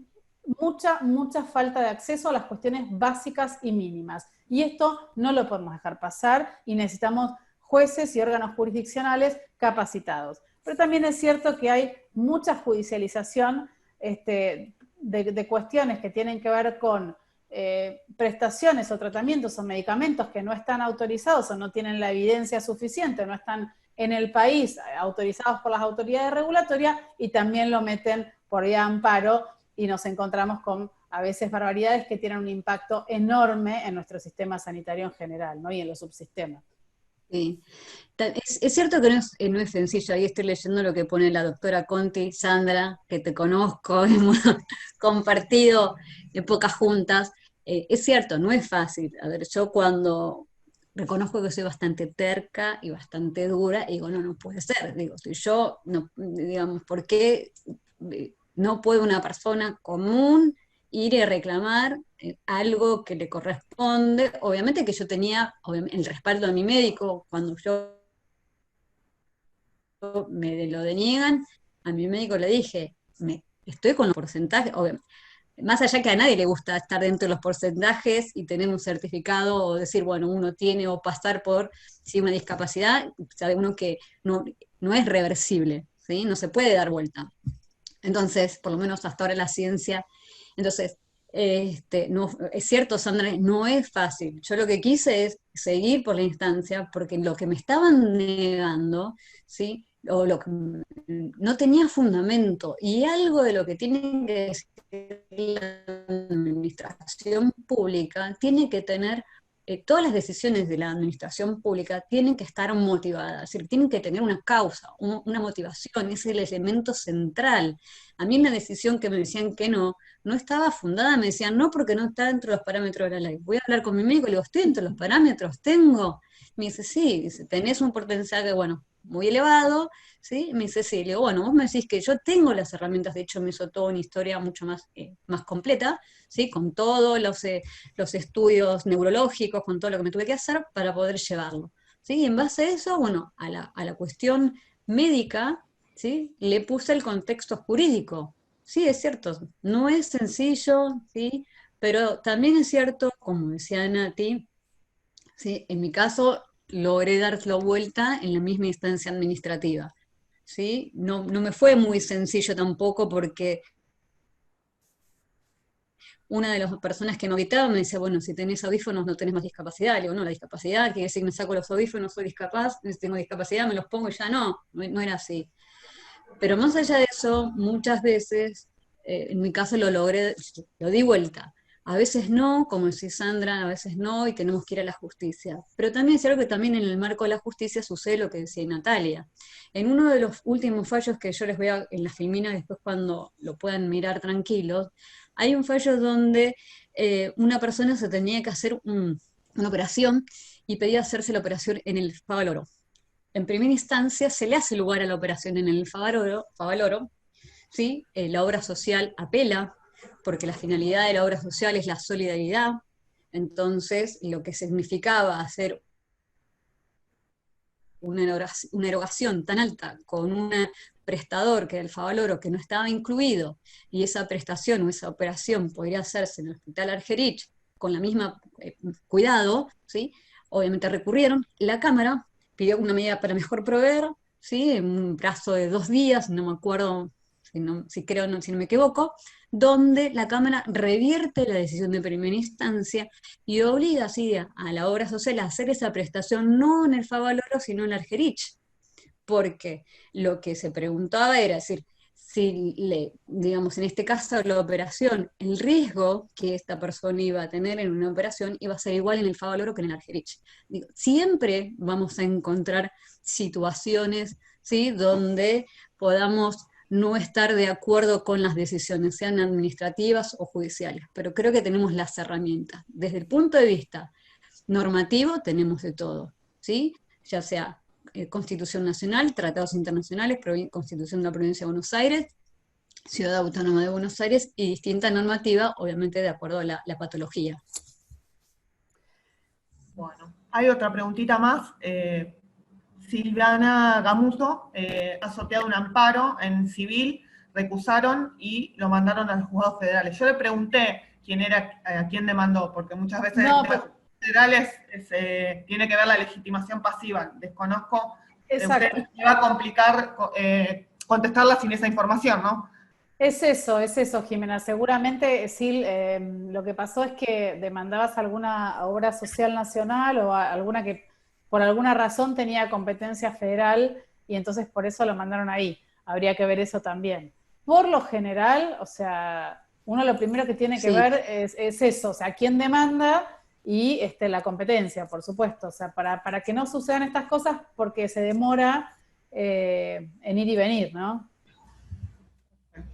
[SPEAKER 2] mucha falta de acceso a las cuestiones básicas y mínimas. Y esto no lo podemos dejar pasar y necesitamos jueces y órganos jurisdiccionales capacitados. Pero también es cierto que hay mucha judicialización de cuestiones que tienen que ver con prestaciones o tratamientos o medicamentos que no están autorizados o no tienen la evidencia suficiente, no están en el país autorizados por las autoridades regulatorias, y también lo meten por vía de amparo, y nos encontramos con a veces barbaridades que tienen un impacto enorme en nuestro sistema sanitario en general, ¿no? Y en los subsistemas.
[SPEAKER 3] Sí. Es cierto que no es sencillo, ahí estoy leyendo lo que pone la doctora Conti, Sandra, que te conozco, hemos compartido épocas juntas. Es cierto, no es fácil. A ver, yo cuando reconozco que soy bastante terca y bastante dura, y digo, no puede ser. Digo, si yo, no, digamos, ¿por qué no puede una persona común ir y reclamar algo que le corresponde? Obviamente que yo tenía el respaldo de mi médico, cuando yo me lo deniegan, a mi médico le dije, estoy con los porcentajes, más allá que a nadie le gusta estar dentro de los porcentajes y tener un certificado o decir, bueno, uno tiene o pasar por una discapacidad, sabe uno que no es reversible, ¿sí? No se puede dar vuelta. Entonces, por lo menos hasta ahora la ciencia. Entonces, no, es cierto, Sandra, no es fácil. Yo lo que quise es seguir por la instancia, porque lo que me estaban negando, ¿sí? O lo que no tenía fundamento, y algo de lo que tiene que decir la administración pública tiene que tener, todas las decisiones de la administración pública tienen que estar motivadas, es decir, tienen que tener una causa, una motivación, es el elemento central. A mí en la decisión que me decían que no estaba fundada, me decían no porque no está dentro de los parámetros de la ley. Voy a hablar con mi médico, le digo, ¿estoy dentro de los parámetros? ¿Tengo? Me dice, sí, dice, tenés un potencial que, bueno, muy elevado, ¿sí? Me dice, sí, le digo, bueno, vos me decís que yo tengo las herramientas, de hecho me hizo toda una historia mucho más completa, ¿sí? Con todos los estudios neurológicos, con todo lo que me tuve que hacer para poder llevarlo, ¿sí? Y en base a eso, bueno, a la cuestión médica, ¿sí? Le puse el contexto jurídico. Sí, es cierto, no es sencillo, ¿sí? Pero también es cierto, como decía Nati, ¿sí? En mi caso logré darlo vuelta en la misma instancia administrativa, ¿sí? No me fue muy sencillo tampoco porque una de las personas que me auditaba me decía, bueno, si tenés audífonos no tenés más discapacidad. Le digo, no, la discapacidad quiere decir que me saco los audífonos, soy discapaz, si tengo discapacidad me los pongo y ya no era así. Pero más allá de eso, muchas veces, en mi caso lo logré, lo di vuelta. A veces no, como decía Sandra, a veces no, y tenemos que ir a la justicia. Pero también es cierto que también en el marco de la justicia sucede lo que decía Natalia. En uno de los últimos fallos que yo les voy a, en la filmina, después cuando lo puedan mirar tranquilos, hay un fallo donde una persona se tenía que hacer una operación y pedía hacerse la operación en el Favaloro. En primera instancia se le hace lugar a la operación en el Favaloro, ¿sí? La obra social apela, porque la finalidad de la obra social es la solidaridad, entonces lo que significaba hacer una erogación tan alta con un prestador que era el Favaloro, que no estaba incluido, y esa prestación o esa operación podría hacerse en el Hospital Argerich con la misma cuidado, ¿sí? Obviamente recurrieron, la Cámara pidió una medida para mejor proveer, ¿sí? En un plazo de 2 días, no me acuerdo si no me equivoco, donde la Cámara revierte la decisión de primera instancia y obliga así a la obra social a hacer esa prestación no en el Favaloro, sino en el Argerich. Porque lo que se preguntaba era, decir, si digamos, en este caso la operación, el riesgo que esta persona iba a tener en una operación iba a ser igual en el Favaloro que en el Argerich. Siempre vamos a encontrar situaciones, ¿sí? Donde podamos no estar de acuerdo con las decisiones, sean administrativas o judiciales, pero creo que tenemos las herramientas. Desde el punto de vista normativo tenemos de todo, ¿sí? Ya sea Constitución Nacional, tratados internacionales, Constitución de la Provincia de Buenos Aires, Ciudad Autónoma de Buenos Aires y distinta normativa, obviamente de acuerdo a la patología.
[SPEAKER 1] Bueno, hay otra preguntita más. Silvana Gamuso ha sorteado un amparo en civil, recusaron y lo mandaron a los juzgados federales. Yo le pregunté a quién demandó, porque muchas veces
[SPEAKER 2] No,
[SPEAKER 1] los federales tiene que ver la legitimación pasiva. Desconozco.
[SPEAKER 2] exacto.
[SPEAKER 1] Usted le va a complicar contestarla sin esa información, ¿no?
[SPEAKER 2] Es eso, Jimena. Seguramente, Sil, lo que pasó es que demandabas alguna obra social nacional o alguna que por alguna razón tenía competencia federal y entonces por eso lo mandaron ahí. Habría que ver eso también. Por lo general, o sea, uno lo primero que tiene que ver es eso, o sea, quién demanda y la competencia, por supuesto. O sea, para que no sucedan estas cosas porque se demora en ir y venir, ¿no?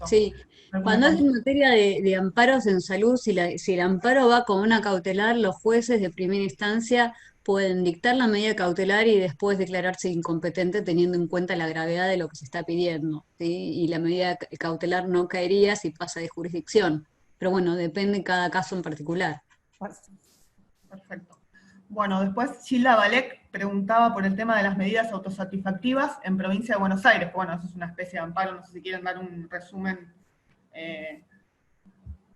[SPEAKER 3] Sí, cuando es en materia de amparos en salud, si el amparo va con una cautelar, los jueces de primera instancia pueden dictar la medida cautelar y después declararse incompetente teniendo en cuenta la gravedad de lo que se está pidiendo, ¿sí? Y la medida cautelar no caería si pasa de jurisdicción. Pero bueno, depende de cada caso en particular.
[SPEAKER 1] Perfecto. Bueno, después Gilda Balek preguntaba por el tema de las medidas autosatisfactivas en provincia de Buenos Aires. Bueno, eso es una especie de amparo, no sé si quieren dar un resumen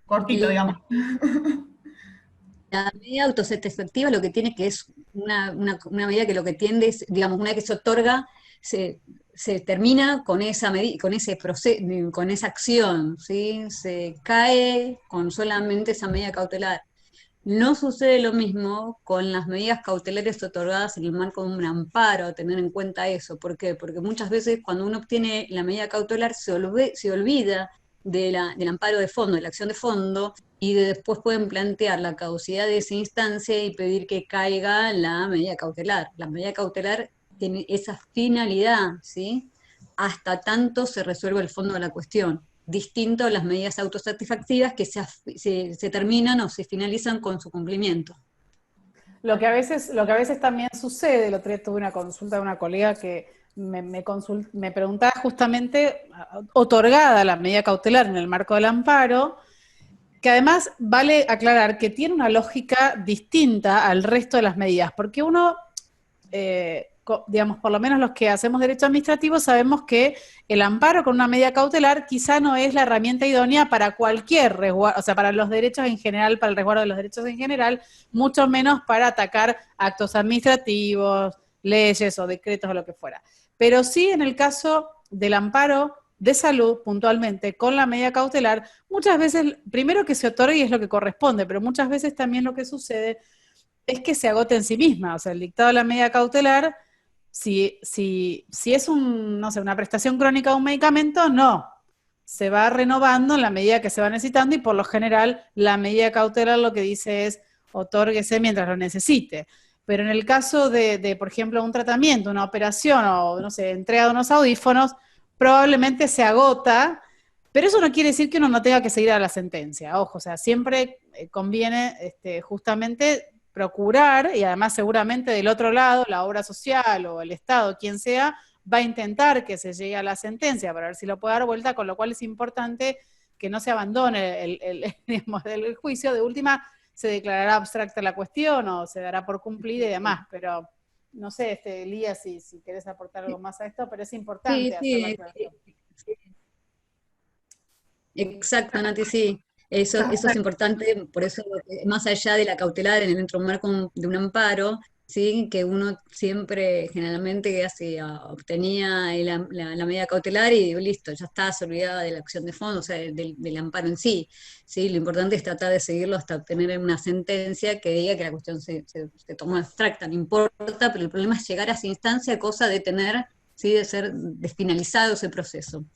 [SPEAKER 1] cortito, digamos.
[SPEAKER 3] La medida autosatisfactiva lo que tiene que es una medida que lo que tiende es, digamos, una vez que se otorga, se termina con esa con ese proceso, con esa acción, ¿sí? Se cae con solamente esa medida cautelar. No sucede lo mismo con las medidas cautelares otorgadas en el marco de un amparo, tener en cuenta eso. ¿Por qué? Porque muchas veces cuando uno obtiene la medida cautelar se olvida del amparo de fondo, de la acción de fondo, y después pueden plantear la caducidad de esa instancia y pedir que caiga la medida cautelar. La medida cautelar tiene esa finalidad, ¿sí? Hasta tanto se resuelve el fondo de la cuestión, distinto a las medidas autosatisfactivas que se terminan o se finalizan con su cumplimiento.
[SPEAKER 2] Lo que a veces también sucede, el otro día tuve una consulta de una colega que me preguntaba justamente, otorgada la medida cautelar en el marco del amparo, que además vale aclarar que tiene una lógica distinta al resto de las medidas, porque uno, digamos, por lo menos los que hacemos derecho administrativo, sabemos que el amparo con una medida cautelar quizá no es la herramienta idónea para cualquier resguardo, o sea, para los derechos en general, para el resguardo de los derechos en general, mucho menos para atacar actos administrativos, leyes o decretos o lo que fuera. Pero sí en el caso del amparo de salud, puntualmente, con la medida cautelar, muchas veces, primero que se otorgue y es lo que corresponde, pero muchas veces también lo que sucede es que se agota en sí misma. O sea, el dictado de la medida cautelar, si es no sé, una prestación crónica de un medicamento, no. Se va renovando en la medida que se va necesitando y por lo general la medida cautelar lo que dice es otórguese mientras lo necesite. Pero en el caso por ejemplo, un tratamiento, una operación o, no sé, entrega de unos audífonos, probablemente se agota, pero eso no quiere decir que uno no tenga que seguir a la sentencia. Ojo, o sea, siempre conviene justamente procurar, y además seguramente del otro lado, la obra social o el Estado, quien sea, va a intentar que se llegue a la sentencia para ver si lo puede dar vuelta, con lo cual es importante que no se abandone digamos, el juicio. De última, se declarará abstracta la cuestión o se dará por cumplida y demás, pero no sé, Elías, si querés aportar algo más a esto, pero es importante
[SPEAKER 3] Sí,
[SPEAKER 2] hacer la
[SPEAKER 3] sí,
[SPEAKER 2] aclaración.
[SPEAKER 3] exacto, Nati, sí. Eso es importante, por eso, más allá de la cautelar, dentro de un marco de un amparo, ¿sí? Que uno siempre, generalmente, obtenía la medida cautelar y listo, ya está, se olvidaba de la acción de fondo, o sea, del amparo en sí, ¿sí? Lo importante es tratar de seguirlo hasta obtener una sentencia que diga que la cuestión se tomó abstracta, no importa, pero el problema es llegar a esa instancia, cosa de tener, ¿sí? De ser desfinalizado ese proceso.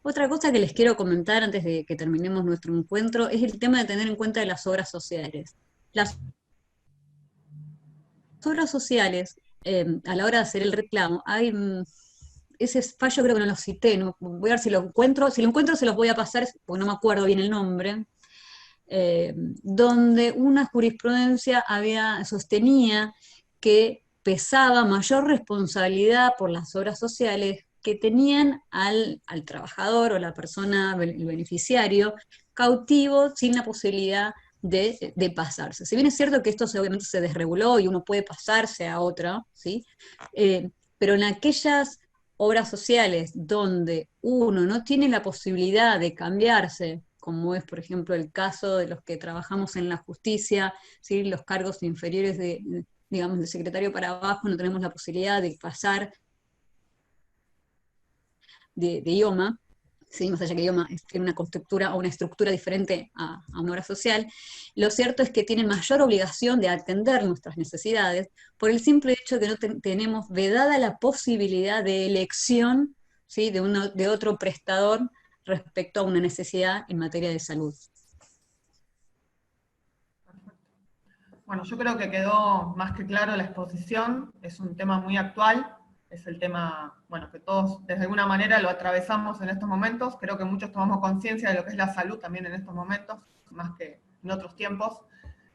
[SPEAKER 3] Otra cosa que les quiero comentar antes de que terminemos nuestro encuentro es el tema de tener en cuenta de las obras sociales. Las obras sociales, a la hora de hacer el reclamo, ese fallo creo que no lo cité, no, voy a ver si lo encuentro se los voy a pasar, porque no me acuerdo bien el nombre, donde una jurisprudencia sostenía que pesaba mayor responsabilidad por las obras sociales que tenían al trabajador o la persona, el beneficiario, cautivo sin la posibilidad de pasarse. Si bien es cierto que esto obviamente se desreguló y uno puede pasarse a otra, ¿sí? Pero en aquellas obras sociales donde uno no tiene la posibilidad de cambiarse, como es por ejemplo el caso de los que trabajamos en la justicia, ¿sí? Los cargos inferiores digamos, de secretario para abajo, no tenemos la posibilidad de pasar de idioma, ¿sí? Más allá que el idioma tiene una constructura o una estructura diferente a una obra social, lo cierto es que tienen mayor obligación de atender nuestras necesidades por el simple hecho de que no tenemos vedada la posibilidad de elección, ¿sí? de otro prestador respecto a una necesidad en materia de salud.
[SPEAKER 1] Bueno, yo creo que quedó más que claro la exposición, es un tema muy actual, es el tema, bueno, que todos desde alguna manera lo atravesamos en estos momentos, creo que muchos tomamos conciencia de lo que es la salud también en estos momentos, más que en otros tiempos.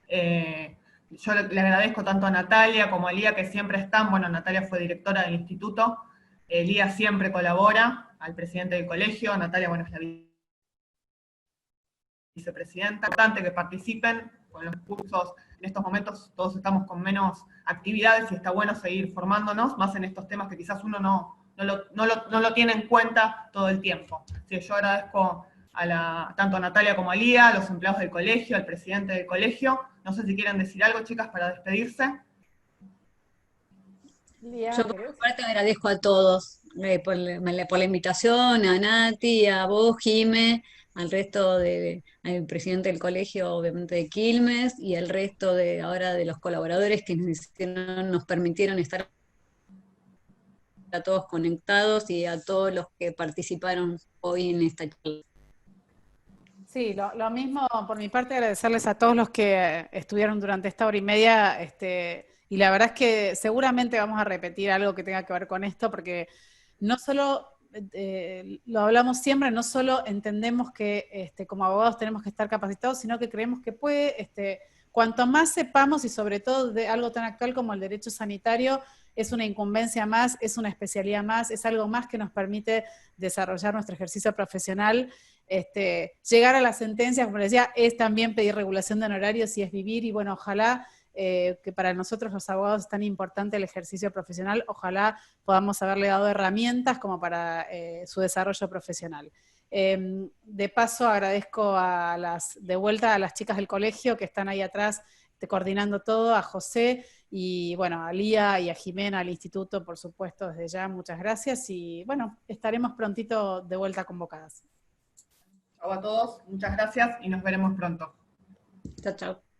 [SPEAKER 1] Yo le agradezco tanto a Natalia como a Lía que siempre están, bueno, Natalia fue directora del instituto, Lía siempre colabora, al presidente del colegio, Natalia, bueno, es la vicepresidenta, importante que participen con los cursos. En estos momentos todos estamos con menos actividades y está bueno seguir formándonos, más en estos temas que quizás uno no lo tiene en cuenta todo el tiempo. Sí, yo agradezco tanto a Natalia como a Lía, a los empleados del colegio, al presidente del colegio. No sé si quieren decir algo, chicas, para despedirse.
[SPEAKER 3] Yo por mi parte agradezco a todos por la invitación, a Nati, a vos, Jime, al resto al presidente del colegio, obviamente de Quilmes, y el resto ahora de los colaboradores que nos permitieron estar a todos conectados y a todos los que participaron hoy en esta charla.
[SPEAKER 2] Sí, lo mismo por mi parte, agradecerles a todos los que estuvieron durante esta hora y media, y la verdad es que seguramente vamos a repetir algo que tenga que ver con esto, porque no solo, lo hablamos siempre, no solo entendemos que como abogados tenemos que estar capacitados, sino que creemos que cuanto más sepamos, y sobre todo de algo tan actual como el derecho sanitario, es una incumbencia más, es una especialidad más, es algo más que nos permite desarrollar nuestro ejercicio profesional. Llegar a las sentencias, como les decía, es también pedir regulación de honorarios y es vivir, y bueno, ojalá que para nosotros los abogados es tan importante el ejercicio profesional, ojalá podamos haberle dado herramientas como para su desarrollo profesional. De paso, agradezco de vuelta a las chicas del colegio que están ahí atrás coordinando todo, a José, y bueno, a Lía y a Jimena, al instituto, por supuesto, desde ya, muchas gracias, y bueno, estaremos prontito de vuelta convocadas.
[SPEAKER 1] Chau a todos, muchas gracias y nos veremos pronto.
[SPEAKER 3] Chao, chao.